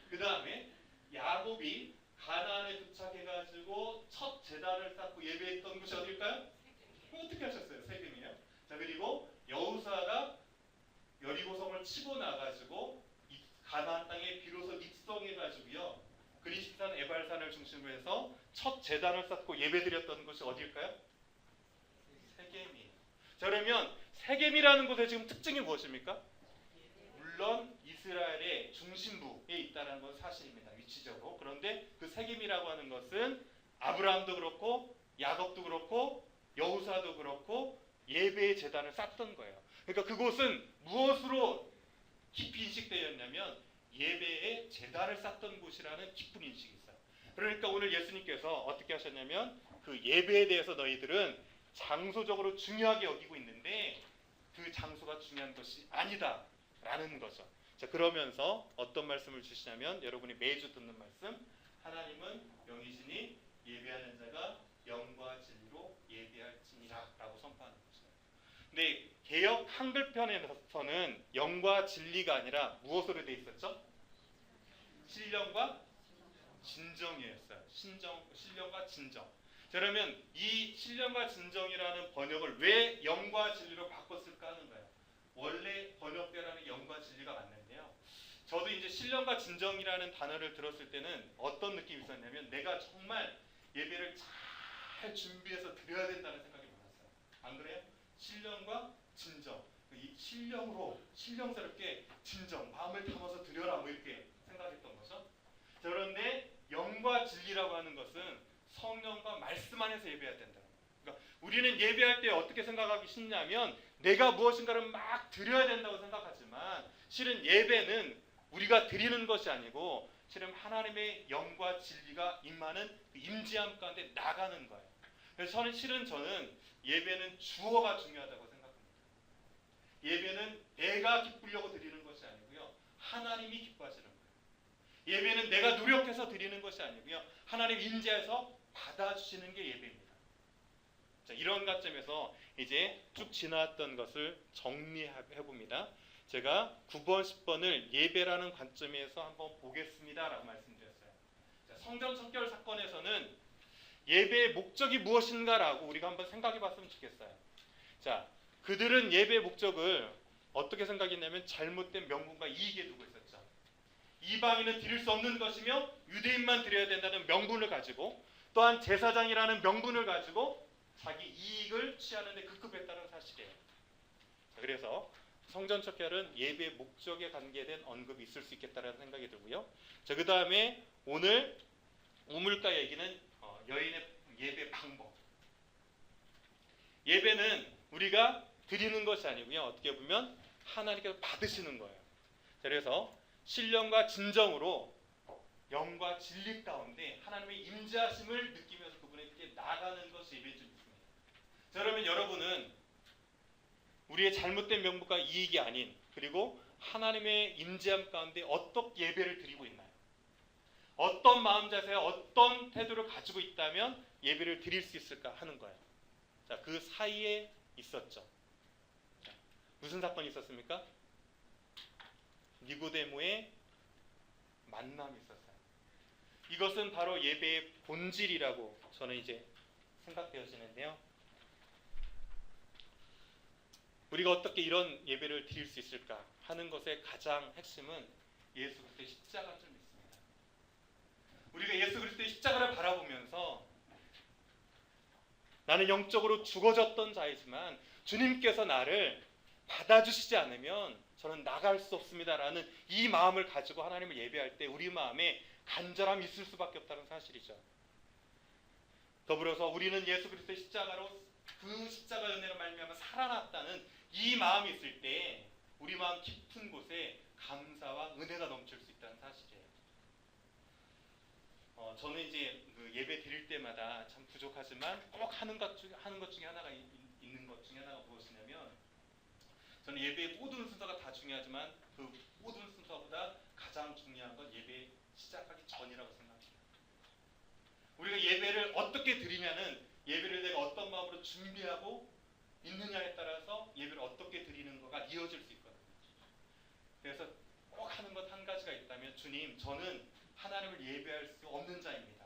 그 다음에 야곱이 가나안에 도착해가지고 첫 제단을 쌓고 예배했던 곳이 어딜까요? 어떻게 하셨어요? 세겜이에요. 자, 그리고 여호수아가 여리고성을 치고 나가지고 가나안 땅에 비로소 입성해가지고요. 그리심산 에발산을 중심으로 해서 첫 제단을 쌓고 예배드렸던 곳이 어딜까요? 세겜이에요. 자, 그러면 세겜이라는 곳의 지금 특징이 무엇입니까? 물론 이스라엘의 중심부에 있다는 건 사실입니다. 위치적으로. 그런데 그 세겜이라고 하는 것은 아브라함도 그렇고 야곱도 그렇고 여호수아도 그렇고 예배의 제단을 쌓던 거예요. 그러니까 그곳은 무엇으로 깊이 인식되었냐면 예배의 제단을 쌓던 곳이라는 깊은 인식이 있어요. 그러니까 오늘 예수님께서 어떻게 하셨냐면 그 예배에 대해서 너희들은 장소적으로 중요하게 여기고 있는데 그 장소가 중요한 것이 아니다 라는 거죠. 자, 그러면서 어떤 말씀을 주시냐면 여러분이 매주 듣는 말씀, 하나님은 영이시니 예배하는 자가 영과 진리로 예배할지니라 라고 선포하는 거죠. 근데 개역 한글편에서는 영과 진리가 아니라 무엇으로 되어 있었죠? 신령과 진정이었어요. 신령과 진정. 자, 그러면 이 신령과 진정이라는 번역을 왜 영과 진리로 바꿨을까 하는 거예요. 원래 번역대로는 영과 진리가 맞는데요. 저도 이제 신령과 진정이라는 단어를 들었을 때는 어떤 느낌이 있었냐면 내가 정말 예배를 잘 준비해서 드려야 된다는 생각이 많았어요. 안 그래요? 신령과 진정. 이 신령으로 신령스럽게 진정, 마음을 담아서 드려라 뭐 이렇게 생각했던 거죠. 자, 그런데 영과 진리라고 하는 것은 성령과 말씀 안에서 예배해야 된다는 거예요. 그러니까 우리는 예배할 때 어떻게 생각하기 쉽냐면 내가 무엇인가를 막 드려야 된다고 생각하지만 실은 예배는 우리가 드리는 것이 아니고 실은 하나님의 영과 진리가 임하는 그 임재함 가운데 나가는 거예요. 그래서 저는 예배는 주어가 중요하다고 생각합니다. 예배는 내가 기쁘려고 드리는 것이 아니고요. 하나님이 기뻐하시는 거예요. 예배는 내가 노력해서 드리는 것이 아니고요. 하나님 임재해서 받아주시는 게 예배입니다. 자, 이런 관점에서 이제 쭉 지나왔던 것을 정리해 봅니다. 제가 9번, 10번을 예배라는 관점에서 한번 보겠습니다 라고 말씀드렸어요. 자, 성전 척결 사건에서는 예배의 목적이 무엇인가 라고 우리가 한번 생각해 봤으면 좋겠어요. 자, 그들은 예배의 목적을 어떻게 생각했냐면 잘못된 명분과 이익에 두고 있었죠. 이방인은 드릴 수 없는 것이며 유대인만 드려야 된다는 명분을 가지고 또한 제사장이라는 명분을 가지고 자기 이익을 취하는 데 급급했다는 사실이에요. 자, 그래서 성전 척결은 예배의 목적에 관계된 언급이 있을 수 있겠다는 생각이 들고요. 자, 그 다음에 오늘 우물가 얘기는 여인의 예배 방법. 예배는 우리가 드리는 것이 아니고요. 어떻게 보면 하나님께서 받으시는 거예요. 자, 그래서 신령과 진정으로 영과 진리 가운데 하나님의 임재하심을 느끼면서 그분에게 나가는 것이 예배인 줄 믿습니다. 자, 그러면 여러분은 우리의 잘못된 명분과 이익이 아닌 그리고 하나님의 임재함 가운데 어떻게 예배를 드리고 있나요? 어떤 마음 자세와 어떤 태도를 가지고 있다면 예배를 드릴 수 있을까 하는 거예요. 자, 그 사이에 있었죠. 자, 무슨 사건이 있었습니까? 니고데모의 만남이 있었어요. 이것은 바로 예배의 본질이라고 저는 이제 생각되어지는데요. 우리가 어떻게 이런 예배를 드릴 수 있을까 하는 것의 가장 핵심은 예수 그리스도의 십자가인 줄 믿습니다. 우리가 예수 그리스도의 십자가를 바라보면서 나는 영적으로 죽어졌던 자이지만 주님께서 나를 받아주시지 않으면 저는 나갈 수 없습니다라는 이 마음을 가지고 하나님을 예배할 때 우리 마음에 간절함이 있을 수밖에 없다는 사실이죠. 더불어서 우리는 예수 그리스도의 십자가로 그 십자가 은혜로 말미암아 살아났다는 이 마음이 있을 때 우리 마음 깊은 곳에 감사와 은혜가 넘칠 수 있다는 사실이에요. 저는 이제 그 예배 드릴 때마다 참 부족하지만 꼭 하는 것 중에 하나가 있는 것 중에 하나가 무엇이냐면 저는 예배의 모든 순서가 다 중요하지만 그 모든 순서보다 가장 중요한 건 예배 시작하기 전이라고 생각합니다. 우리가 예배를 어떻게 드리냐는 예배를 내가 어떤 마음으로 준비하고 있느냐에 따라서 예배를 어떻게 드리는 거가 이어질 수 있거든요. 그래서 꼭 하는 것 한 가지가 있다면 주님, 저는 하나님을 예배할 수 없는 자입니다.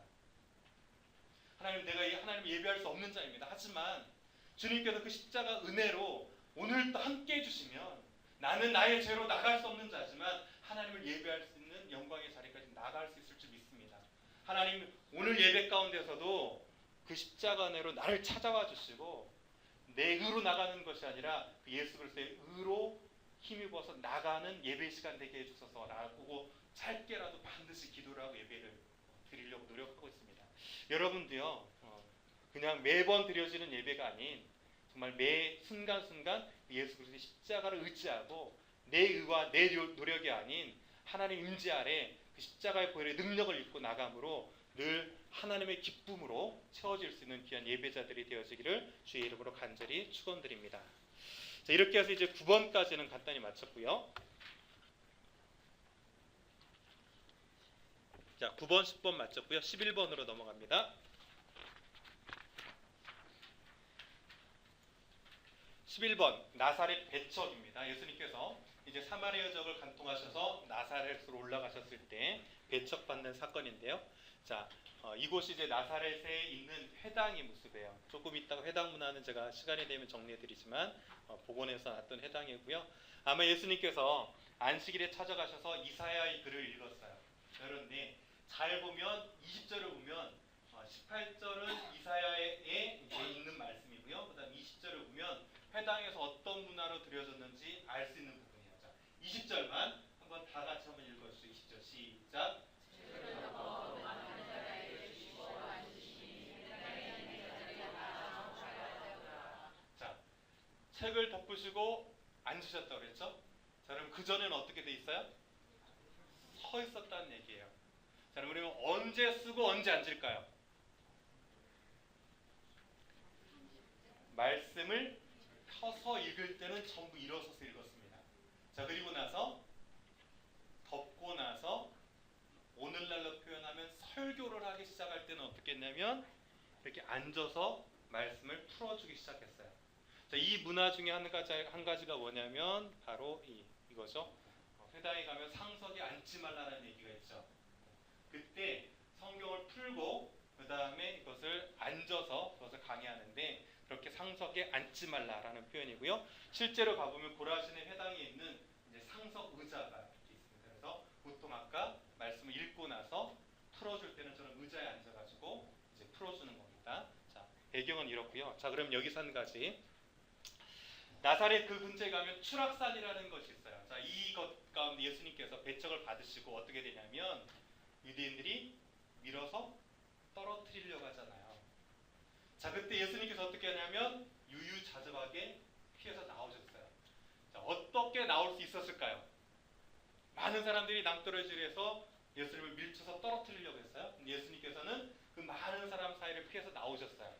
하나님, 내가 하나님을 예배할 수 없는 자입니다. 하지만 주님께서 그 십자가 은혜로 오늘도 함께 해주시면 나는 나의 죄로 나갈 수 없는 자지만 하나님을 예배할 수 있는 영광의 자리까지 나갈 수 있을 줄 믿습니다. 하나님, 오늘 예배 가운데서도 그 십자가 은혜로 나를 찾아와 주시고 내 의로 나가는 것이 아니라 그 예수 그리스도의 의로 힘입어서 나가는 예배 시간 되게 해주소서라고 짧게라도 반드시 기도를 하고 예배를 드리려고 노력하고 있습니다. 여러분도요, 그냥 매번 드려지는 예배가 아닌 정말 매 순간순간 예수 그리스도의 십자가를 의지하고 내 의와 내 노력이 아닌 하나님 임재 아래 그 십자가의 보혈의 능력을 입고 나감으로 늘 하나님의 기쁨으로 채워질 수 있는 귀한 예배자들이 되어지기를 주의 이름으로 간절히 축원드립니다. 자, 이렇게 해서 이제 9번까지는 간단히 마쳤고요. 자, 9번, 10번 맞췄고요. 11번으로 넘어갑니다. 11번 나사렛 배척입니다. 예수님께서 이제 사마리아 지역을 간통하셔서 나사렛으로 올라가셨을 때 배척받는 사건인데요. 자, 이곳이 이제 나사렛에 있는 회당의 모습이에요. 조금 이따가 회당 문화는 제가 시간이 되면 정리해드리지만 복원해서 놨던 회당이고요. 아마 예수님께서 안식일에 찾아가셔서 이사야의 글을 읽었어요. 그런데 잘 보면 20절을 보면 18절은 이사야에 이제 있는 말씀이고요. 그다음 20절을 보면 회당에서 어떤 문화로 드려졌는지 알 수 있는 부분이에요. 자, 20절만 한번 다 같이 한번 읽어주세요. 20절 시작. 자, 책을 덮으시고 앉으셨다고 그랬죠? 자, 그럼 그 전에는 어떻게 돼 있어요? 서 있었다는 얘기예요. 자, 그럼 우리는 언제 쓰고 언제 앉을까요? 말씀을 펴서 읽을 때는 전부 일어서서 읽었습니다. 자, 그리고 나서 덮고 나서 오늘날로 표현하면 설교를 하기 시작할 때는 어떻게 했냐면 이렇게 앉아서 말씀을 풀어주기 시작했어요. 자, 이 문화 중에 한 가지가 뭐냐면 바로 이거죠. 회당에 가면 상석에 앉지 말라는 얘기가 있죠. 그때 성경을 풀고 그 다음에 이것을 앉아서 그것을 강의하는데 그렇게 상석에 앉지 말라라는 표현이고요. 실제로 가보면 고라신의 회당에 있는 이제 상석 의자가 이렇게 있습니다. 그래서 보통 아까 말씀을 읽고 나서 풀어줄 때는 저는 의자에 앉아가지고 이제 풀어주는 겁니다. 자, 배경은 이렇고요. 자, 그럼 여기서 한 가지. 나사렛 그 근처에 가면 추락산이라는 것이 있어요. 자, 이것 가운데 예수님께서 배척을 받으시고 어떻게 되냐면 유대인들이 밀어서 떨어뜨리려고 하잖아요. 자, 그때 예수님께서 어떻게 하냐면 유유자적하게 피해서 나오셨어요. 자, 어떻게 나올 수 있었을까요? 많은 사람들이 낭떠러지에서 예수님을 밀쳐서 떨어뜨리려고 했어요. 예수님께서는 그 많은 사람 사이를 피해서 나오셨어요.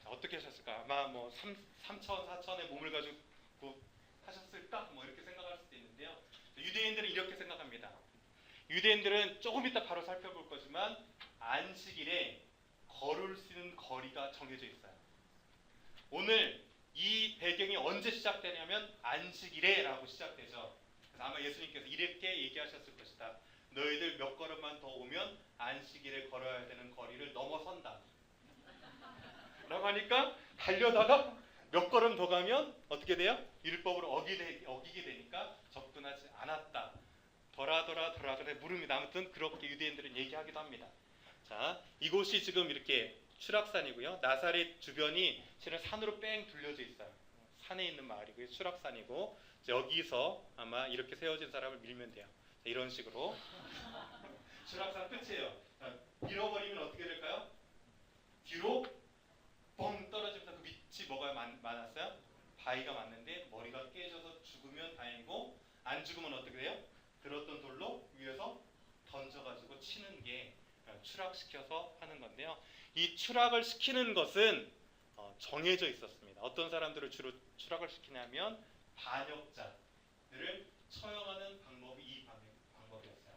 자, 어떻게 하셨을까? 아마 뭐 3천, 4천의 몸을 가지고 하셨을까? 뭐 이렇게 생각할 수도 있는데요. 유대인들은 이렇게 생각합니다. 유대인들은 조금 이따 바로 살펴볼 거지만 안식일에 걸을 수 있는 거리가 정해져 있어요. 오늘 이 배경이 언제 시작되냐면 안식일에라고 시작되죠. 그래서 아마 예수님께서 이렇게 얘기하셨을 것이다. 너희들 몇 걸음만 더 오면 안식일에 걸어야 되는 거리를 넘어선다. 라고 하니까 달려다가 몇 걸음 더 가면 어떻게 돼요? 율법을 어기게 되니까 접근하지 않았다. 돌아 그래 물음니다. 아무튼 그렇게 유대인들은 얘기하기도 합니다. 자, 이곳이 지금 이렇게 추락산이고요. 나사렛 주변이 실은 산으로 뺑 둘려져 있어요. 산에 있는 마을이고요. 추락산이고 여기서 아마 이렇게 세워진 사람을 밀면 돼요. 자, 이런 식으로 추락산 끝이에요. 자, 밀어버리면 어떻게 될까요? 뒤로 뻥 떨어지면서 그 밑이 뭐가 많았어요? 바위가 많는데 머리가 깨져서 죽으면 다행이고 안 죽으면 어떻게 돼요? 들었던 돌로 위에서 던져가지고 치는 게 추락시켜서 하는 건데요. 이 추락을 시키는 것은 정해져 있었습니다. 어떤 사람들을 주로 추락을 시키냐면 반역자들을 처형하는 방법이 이 방법이었어요.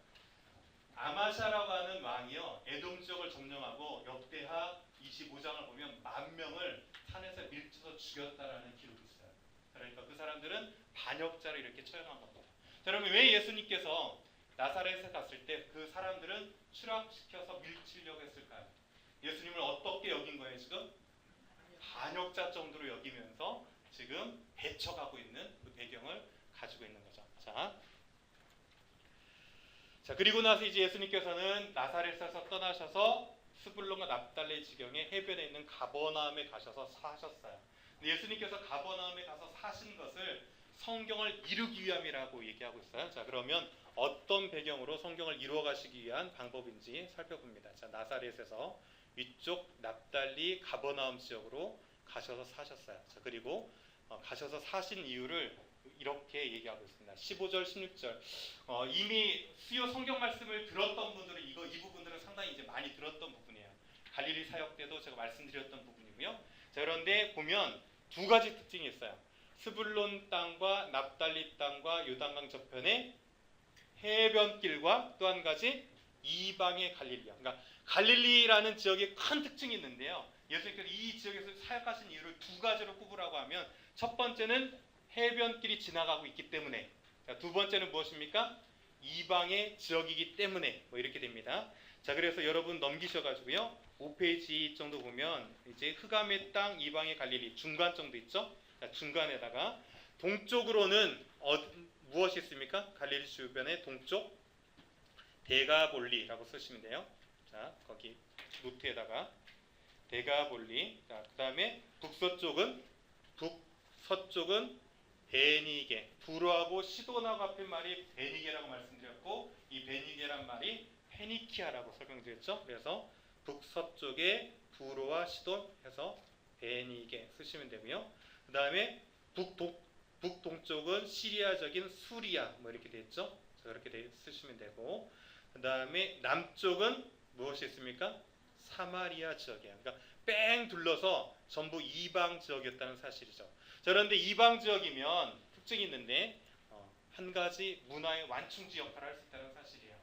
아마샤라고 하는 왕이요, 에돔 지역을 점령하고 역대하 25장을 보면 10,000명을 산에서 밀쳐서 죽였다라는 기록이 있어요. 그러니까 그 사람들은 반역자를 이렇게 처형한 겁니다. 자, 그러면 왜 예수님께서 나사렛에 갔을 때 그 사람들은 추락시켜서 밀치려고 했을까요? 예수님을 어떻게 여긴 거예요 지금? 반역자 정도로 여기면서 지금 배척하고 있는 그 배경을 가지고 있는 거죠. 자, 그리고 나서 이제 예수님께서는 나사렛에서 떠나셔서 스불론과 납달리 지경의 해변에 있는 가버나움에 가셔서 사셨어요. 예수님께서 가버나움에 가서 사신 것을 성경을 이루기 위함이라고 얘기하고 있어요. 자, 그러면 어떤 배경으로 성경을 이루어 가시기 위한 방법인지 살펴봅니다. 자, 나사렛에서 위쪽 납달리 가버나움 지역으로 가셔서 사셨어요. 자, 그리고 가셔서 사신 이유를 이렇게 얘기하고 있습니다. 15절, 16절. 이미 수요 성경 말씀을 들었던 분들은 이 부분들은 상당히 이제 많이 들었던 부분이에요. 갈릴리 사역 때도 제가 말씀드렸던 부분이고요. 자, 그런데 보면 두 가지 특징이 있어요. 스불론 땅과 납달리 땅과 요단강 저편에 해변길과 또 한 가지 이방의 갈릴리요. 그러니까 갈릴리라는 지역에 큰 특징이 있는데요. 예수님께서 이 지역에서 사역하신 이유를 두 가지로 꼽으라고 하면 첫 번째는 해변길이 지나가고 있기 때문에, 두 번째는 무엇입니까? 이방의 지역이기 때문에 뭐 이렇게 됩니다. 자, 그래서 여러분 넘기셔가지고요. 5페이지 정도 보면 이제 흑암의 땅 이방의 갈릴리 중간 정도 있죠? 자, 중간에다가 동쪽으로는 무엇이 있습니까? 갈릴리 주변의 동쪽 데가볼리라고 쓰시면 돼요. 자, 거기 노트에다가 데가볼리. 자, 그다음에 북서쪽은 베니게. 두로하고 시도나고 앞에 말이 베니게라고 말씀드렸고, 이 베니게란 말이 페니키아라고 설명드렸죠. 그래서 북서쪽에 두로와 시돈 해서 베니게 쓰시면 되고요. 그다음에 북동쪽은 시리아적인 수리아 뭐 이렇게 되겠죠. 그렇게 쓰시면 되고, 그다음에 남쪽은 무엇이 있습니까? 사마리아 지역이에요. 그러니까 뺑 둘러서 전부 이방 지역이었다는 사실이죠. 자, 그런데 이방 지역이면 특징이 있는데 한 가지 문화의 완충지 역할을 할 수 있다는 사실이에요.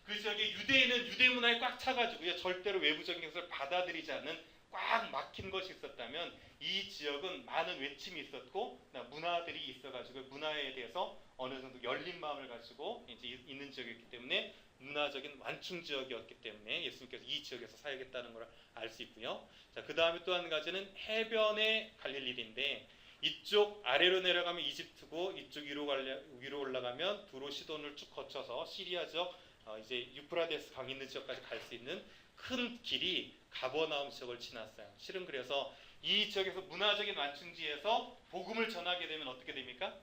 그 지역에 유대인은 유대 문화에 꽉 차가지고요, 절대로 외부적인 것을 받아들이지 않는 꽉 막힌 것이 있었다면, 이 지역은 많은 외침이 있었고 문화들이 있어가지고 문화에 대해서 어느 정도 열린 마음을 가지고 이제 있는 지역이었기 때문에 문화적인 완충 지역이었기 때문에 예수님께서 이 지역에서 사역했다는 걸 알 수 있고요. 자, 그 다음에 또 한 가지는 해변의 갈릴리인데, 이쪽 아래로 내려가면 이집트고 이쪽 위로 올라가면 두로 시돈을 쭉 거쳐서 시리아 지역, 이제 유프라데스 강 있는 지역까지 갈 수 있는 큰 길이 가버나움 지역을 지났어요. 실은 그래서 이 지역에서 문화적인 완충지에서 복음을 전하게 되면 어떻게 됩니까?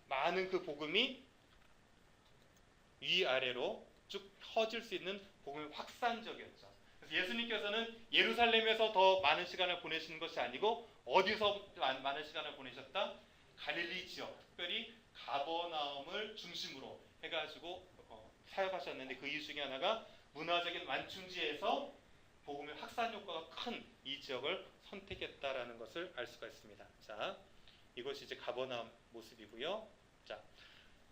많은 그 복음이 위아래로 쭉 퍼질 수 있는 복음의 확산적이었죠. 그래서 예수님께서는 예루살렘에서 더 많은 시간을 보내시는 것이 아니고 어디서 많은 시간을 보내셨다? 갈릴리 지역, 특별히 가버나움을 중심으로 해가지고 사역하셨는데, 그 이유 중에 하나가 문화적인 완충지에서 복음의 확산 효과가 큰 이 지역을 선택했다라는 것을 알 수가 있습니다. 자, 이것이 이제 가버나움 모습이고요. 자,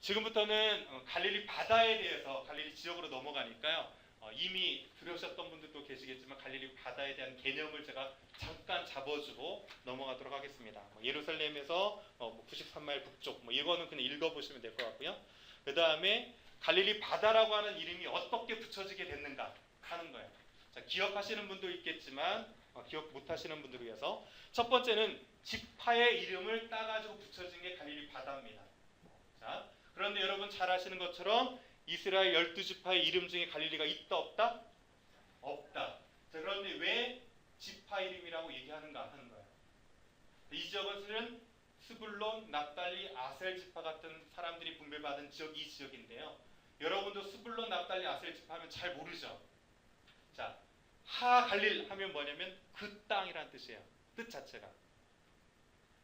지금부터는 갈릴리 바다에 대해서, 갈릴리 지역으로 넘어가니까요. 이미 들으셨던 분들도 계시겠지만 갈릴리 바다에 대한 개념을 제가 잠깐 잡아주고 넘어가도록 하겠습니다. 예루살렘에서 93마일 북쪽 이거는 그냥 읽어보시면 될 것 같고요. 그 다음에 갈릴리 바다라고 하는 이름이 어떻게 붙여지게 됐는가 하는 거예요. 자, 기억하시는 분도 있겠지만 기억 못하시는 분들을 위해서, 첫 번째는 지파의 이름을 따가지고 붙여진 게 갈릴리 바다입니다. 자, 그런데 여러분 잘 아시는 것처럼 이스라엘 12지파의 이름 중에 갈릴리가 있다 없다? 없다. 자, 그런데 왜 지파 이름이라고 얘기하는가 하는 거예요. 이 지역은 실은 스불론, 납달리, 아셀 지파 같은 사람들이 분배받은 지역, 이 지역인데요. 여러분도 스불론, 납달리, 아셀 지파 하면 잘 모르죠. 자, 하갈릴 하면 뭐냐면 그 땅이란 뜻이에요. 뜻 자체가.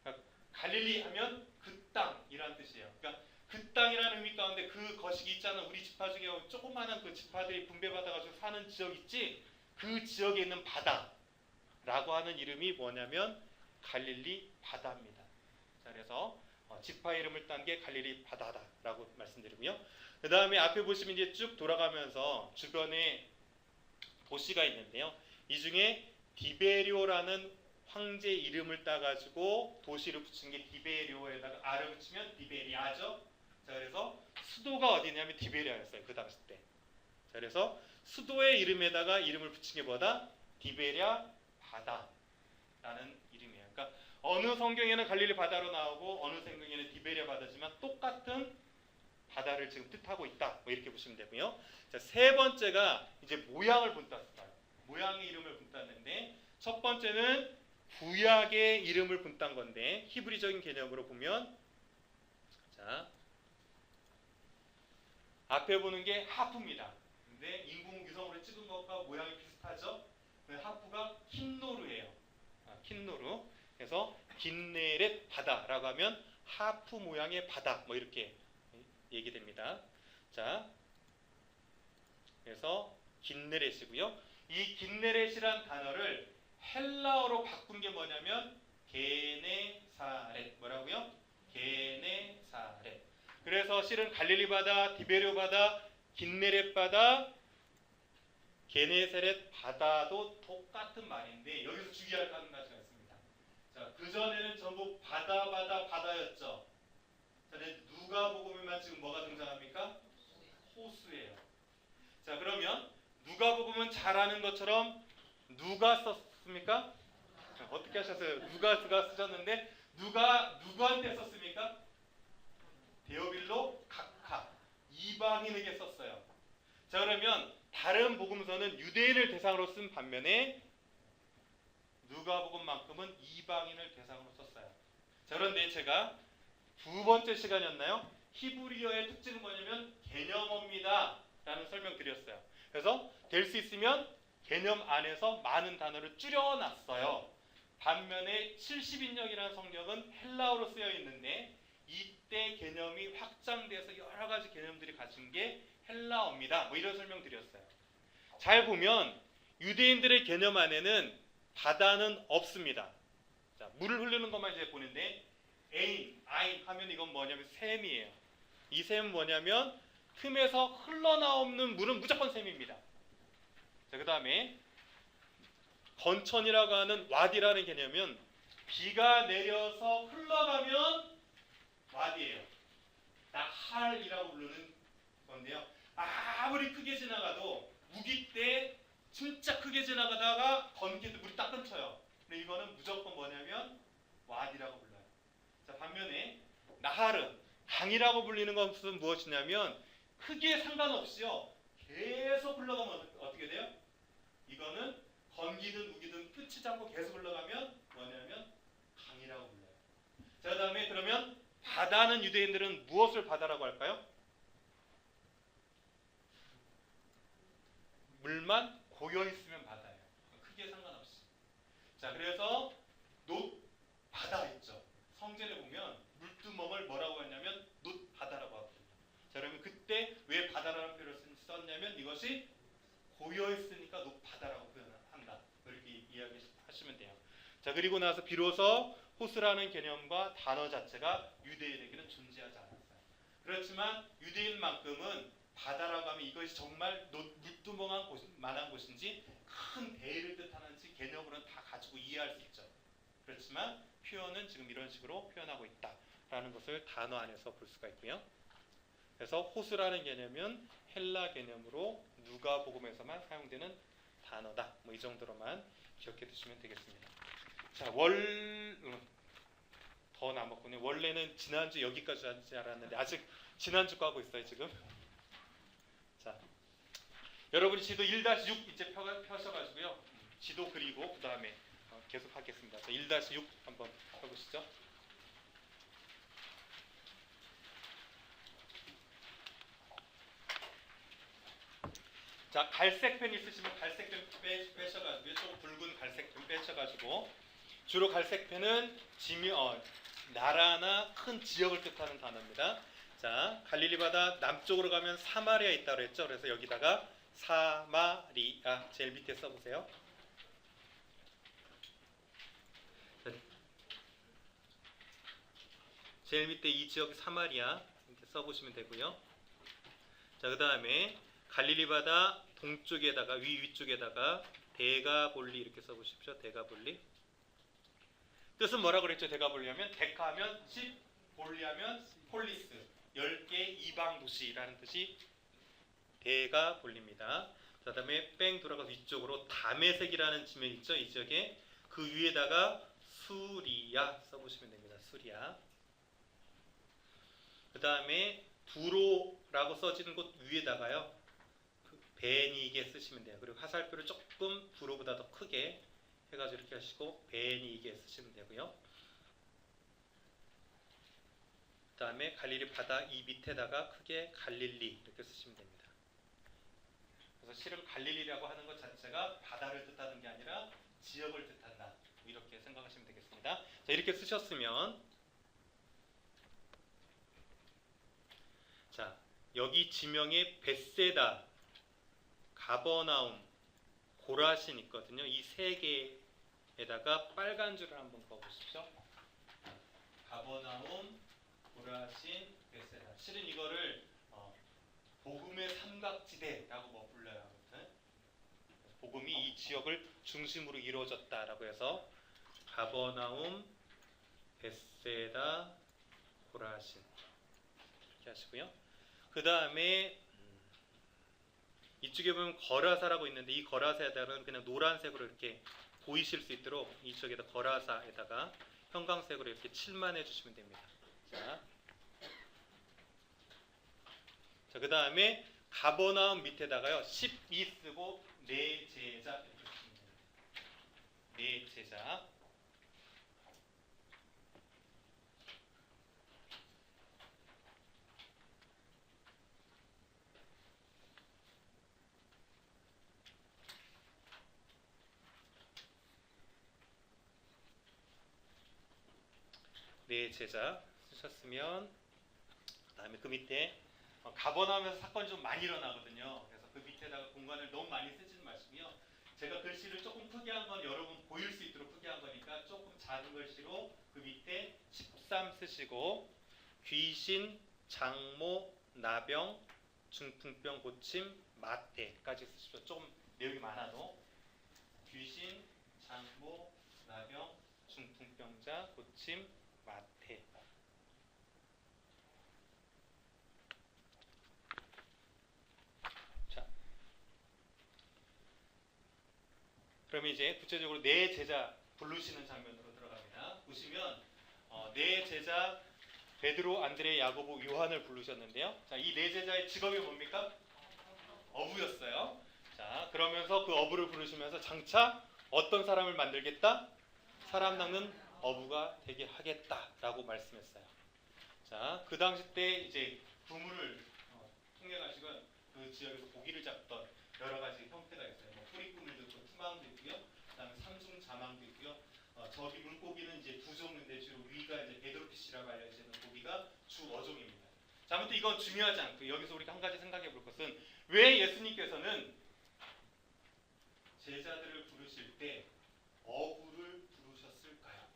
그러니까 갈릴리 하면 그 땅이란 뜻이에요. 그러니까 그 땅이라는 의미 가운데 그 거식이 있잖아. 우리 지파 중에 조그마한 그 지파들이 분배받아가지고 사는 지역 있지? 그 지역에 있는 바다라고 하는 이름이 뭐냐면 갈릴리 바다입니다. 자, 그래서 지파 이름을 딴 게 갈릴리 바다다라고 말씀드리고요. 그 다음에 앞에 보시면 이제 쭉 돌아가면서 주변에 도시가 있는데요. 이 중에 디베리오라는 황제 이름을 따가지고 도시를 붙인 게 디베리오에다가 아를 붙이면 디베리아죠. 자, 그래서 수도가 어디냐면 디베리아였어요. 그 당시 때. 자, 그래서 수도의 이름에다가 이름을 붙인 게 뭐다? 디베리아 바다라는 이름이에요. 그러니까 어느 성경에는 갈릴리 바다로 나오고 어느 성경에는 디베리아 바다지만 똑같은 바다를 지금 뜻하고 있다. 뭐 이렇게 보시면 되고요. 자, 세 번째가 이제 모양을 분땄어요. 모양의 이름을 분땄는데, 첫 번째는 구약의 이름을 분딴 건데, 히브리적인 개념으로 보면, 자, 앞에 보는 게 하프입니다. 근데 인공위성으로 찍은 것과 모양이 비슷하죠? 하프가 킨노르예요. 킨노르. 그래서 긴네렛 바다라고 하면 하프 모양의 바다. 뭐 이렇게 얘기됩니다. 자, 그래서 긴네렛이고요. 이 긴네렛이란 단어를 헬라어로 바꾼 게 뭐냐면 게네사렛. 뭐라고요? 게네사렛. 그래서 실은 갈릴리 바다, 디베르 바다, 긴네렛 바다, 게네사렛 바다도 똑같은 말인데 여기서 주의할 한 가지가 있습니다. 자, 그 전에는 전부 바다였죠. 자, 누가복음에만 지금 뭐가 등장합니까? 호수예요. 자, 그러면 누가복음은 잘 아는 것처럼 누가 썼습니까? 자, 어떻게 하셨어요? 누가 쓰셨는데 누구한테 썼습니까? 데오빌로 각하 이방인에게 썼어요. 자, 그러면 다른 복음서는 유대인을 대상으로 쓴 반면에 누가복음만큼은 이방인을 대상으로 썼어요. 자, 그런데 제가 두 번째 시간이었나요? 히브리어의 특징은 뭐냐면 개념어입니다 라는 설명 드렸어요. 그래서 될 수 있으면 개념 안에서 많은 단어를 줄여놨어요. 반면에 70인역이라는 성경은 헬라어로 쓰여 있는데 이때 개념이 확장돼서 여러 가지 개념들이 가진 게 헬라어입니다. 뭐 이런 설명 드렸어요. 잘 보면 유대인들의 개념 안에는 바다는 없습니다. 자, 물을 흐르는 것만 이제 보는데 아인 하면 이건 뭐냐면 샘이에요. 이 샘은 뭐냐면 틈에서 흘러나오는 물은 무조건 샘입니다. 자, 그 다음에 건천이라고 하는 와디라는 개념은 비가 내려서 흘러가면 와디예요. 나할이라고 부르는 건데요. 아무리 크게 지나가도 우기 때 진짜 크게 지나가다가 건기도 물이 딱 끊쳐요. 근데 이거는 무조건 뭐냐면 와디라고 불러요. 자, 반면에 나하르 강이라고 불리는 것은 무엇이냐면 크기에 상관없이요 계속 흘러가면 어떻게 돼요? 이거는 건기든 우기든 끝이지 않고 계속 흘러가면 뭐냐면 강이라고 불러요. 자, 그 다음에 그러면 바다는 유대인들은 무엇을 바다라고 할까요? 물만 고여있으면 바다예요. 크기에 상관없이. 자, 그래서 바다 있죠. 성전에 보면 물두멍을 뭐라고 했냐면 놋바다라고 하거든요. 자, 그러면 그때 왜 바다라는 표현을 썼냐면 이것이 고여있으니까 놋바다라고 표현한다. 이렇게 이야기하시면 돼요. 자, 그리고 나서 비로소 호수라는 개념과 단어 자체가 유대인에게는 존재하지 않았어요. 그렇지만 유대인만큼은 바다라고 하면 이것이 정말 물두멍만한 곳인지 큰 대를 뜻하는지 개념으로는 다 가지고 이해할 수 있죠. 그렇지만 표현은 지금 이런 식으로 표현하고 있다라는 것을 단어 안에서 볼 수가 있고요. 그래서 호수라는 개념은 헬라 개념으로 누가복음에서만 사용되는 단어다. 뭐 이 정도로만 기억해 두시면 되겠습니다. 자, 더 남았군요. 원래는 지난주 여기까지 하지 않았는데 아직 지난주 거 하고 있어요 지금. 자, 여러분이 지도 1-6 이제 펴셔가지고요. 지도 그리고 그 다음에 계속 하겠습니다. 자, 1-6 한번 펴보시죠. 자, 갈색 펜 있으시면 갈색 펜 빼셔가지고 조금 붉은 갈색 펜 빼셔가지고 주로 갈색 펜은 나라나 큰 지역을 뜻하는 단어입니다. 자, 갈릴리 바다 남쪽으로 가면 사마리아 있다고 그랬죠. 그래서 여기다가 사마리아 제일 밑에 써보세요. 제일 밑에 이 지역 사마리아 이렇게 써보시면 되고요. 자, 그 다음에 갈릴리 바다 동쪽에다가 위쪽에다가 데가볼리 이렇게 써보십시오. 데가볼리. 뜻은 뭐라고 그랬죠? 데가볼리 하면 데카하면 10, 볼리하면 폴리스 10개 이방 도시라는 뜻이 데가볼리입니다. 그 다음에 뺑 돌아가서 위쪽으로 다메섹이라는 지명 있죠? 이 지역에 그 위에다가 수리아 써보시면 됩니다. 수리아. 그 다음에 두로라고 써지는 곳 위에다가요 베니게 쓰시면 돼요. 그리고 화살표를 조금 두로보다 더 크게 해가지고 이렇게 하시고 베니게 쓰시면 되고요. 그 다음에 갈릴리 바다 이 밑에다가 크게 갈릴리 이렇게 쓰시면 됩니다. 그래서 실은 갈릴리라고 하는 것 자체가 바다를 뜻하는 게 아니라 지역을 뜻한다. 이렇게 생각하시면 되겠습니다. 자, 이렇게 쓰셨으면 자, 여기 지명에 벳세다, 가버나움, 고라신 있거든요. 이 세 개에다가 빨간 줄을 한번 그어보십시오. 가버나움, 고라신, 벳세다. 실은 이거를 복음의 삼각지대라고 뭐 불러요. 아무튼 복음이 이 지역을 중심으로 이루어졌다라고 해서 가버나움, 베세다, 고라신 이렇게 하시고요. 그 다음에 이쪽에 보면 거라사라고 있는데 이 거라사에다가는 그냥 노란색으로 이렇게 보이실 수 있도록 이쪽에다 거라사에다가 형광색으로 이렇게 칠만 해주시면 됩니다. 자, 그 다음에 가버나움 밑에다가요 12 쓰고 내 제자 이렇게 쓰시면 됩니다. 내 제자. 내 제자 쓰셨으면 그다음에 그 밑에 가버나움에서 사건이 좀 많이 일어나거든요. 그래서 그 밑에다가 공간을 너무 많이 쓰지는 마시고요. 제가 글씨를 조금 크게 한 건 여러분 보일 수 있도록 크게 한 거니까 조금 작은 글씨로 그 밑에 13 쓰시고 귀신, 장모, 나병, 중풍병 고침, 마태까지 쓰십시오. 조금 내용이 많아도 귀신, 장모, 나병, 중풍병자, 고침, 마태. 자, 그러면 이제 구체적으로 내 제자 부르시는 장면으로 들어갑니다. 보시면 내 제자 베드로, 안드레, 야고보, 요한을 부르셨는데요. 자, 이 네 제자의 직업이 뭡니까? 어부였어요. 자, 그러면서 그 어부를 부르시면서 장차 어떤 사람을 만들겠다? 사람 낚는 어부가 되게 하겠다라고 말씀했어요. 자, 그 당시 때 이제 부물을 통해 가지고 그 지역에서 고기를 잡던 여러 가지 형태가 있어요. 뭐 뿌리꿈을 듣고 투망도 있고요. 그다음에 삼중 자망도 있고요. 저기 물고기는 이제 두 종류인데 주로 위가 이제 베드로피시라고 알려지는 고기가 주 어종입니다. 자, 아무튼 이건 중요하지 않고 여기서 우리가 한 가지 생각해 볼 것은 왜 예수님께서는 제자들을 부르실 때 어부를 부르셨을까요?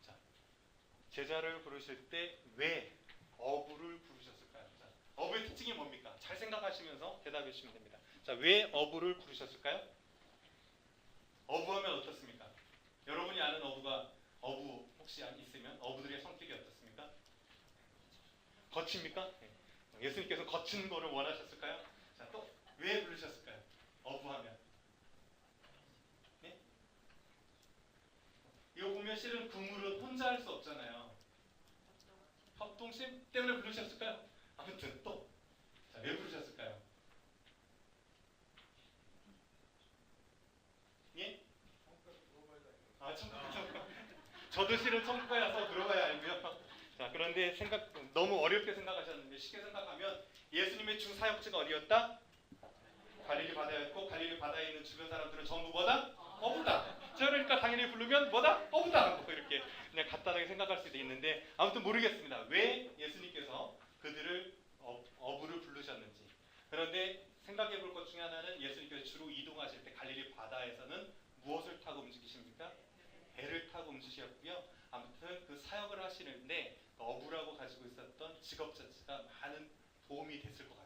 자, 제자를 부르실 때 왜 어부를 부르셨을까요? 자, 어부의 특징이 뭡니까? 잘 생각하시면서 대답해 주시면 됩니다. 자, 왜 어부를 부르셨을까요? 어부하면 어떻습니까? 여러분이 아는 어부 혹시 있으면 어부들의 성격이 어떻습니까? 거칩니까? 네. 예수님께서 거친 거를 원하셨을까요? 자, 또 왜 부르셨을까요? 어부하면. 네? 이거 보면 실은 그물은 혼자 할 수 없잖아요. 협동심 때문에 부르셨을까요? 아무튼 또 자, 왜 부르셨을까요? 예? 천국가. 저도 실은 천국가여서 들어봐야 알고요. 자, 그런데 너무 어렵게 생각하셨는데 쉽게 생각하면 예수님의 주 사역지가 어디였다? 갈릴리 바다였고 갈릴리 바다에 있는 주변 사람들은 전부 뭐다? 어부다. 그러니까 당연히 부르면 뭐다? 어부다. 뭐 이렇게 그냥 간단하게 생각할 수도 있는데 아무튼 모르겠습니다. 왜 예수님께서 그들을 어부를 부르셨는지. 그런데 생각해 볼 것 중에 하나는 예수님께서 주로 이동하실 때 갈릴리 바다에서는 무엇을 타고 움직이십니까? 배를 타고 움직이셨고요. 아무튼 그 사역을 하시는데 어부라고 가지고 있었던 직업 자체가 많은 도움이 됐을 것 같아요.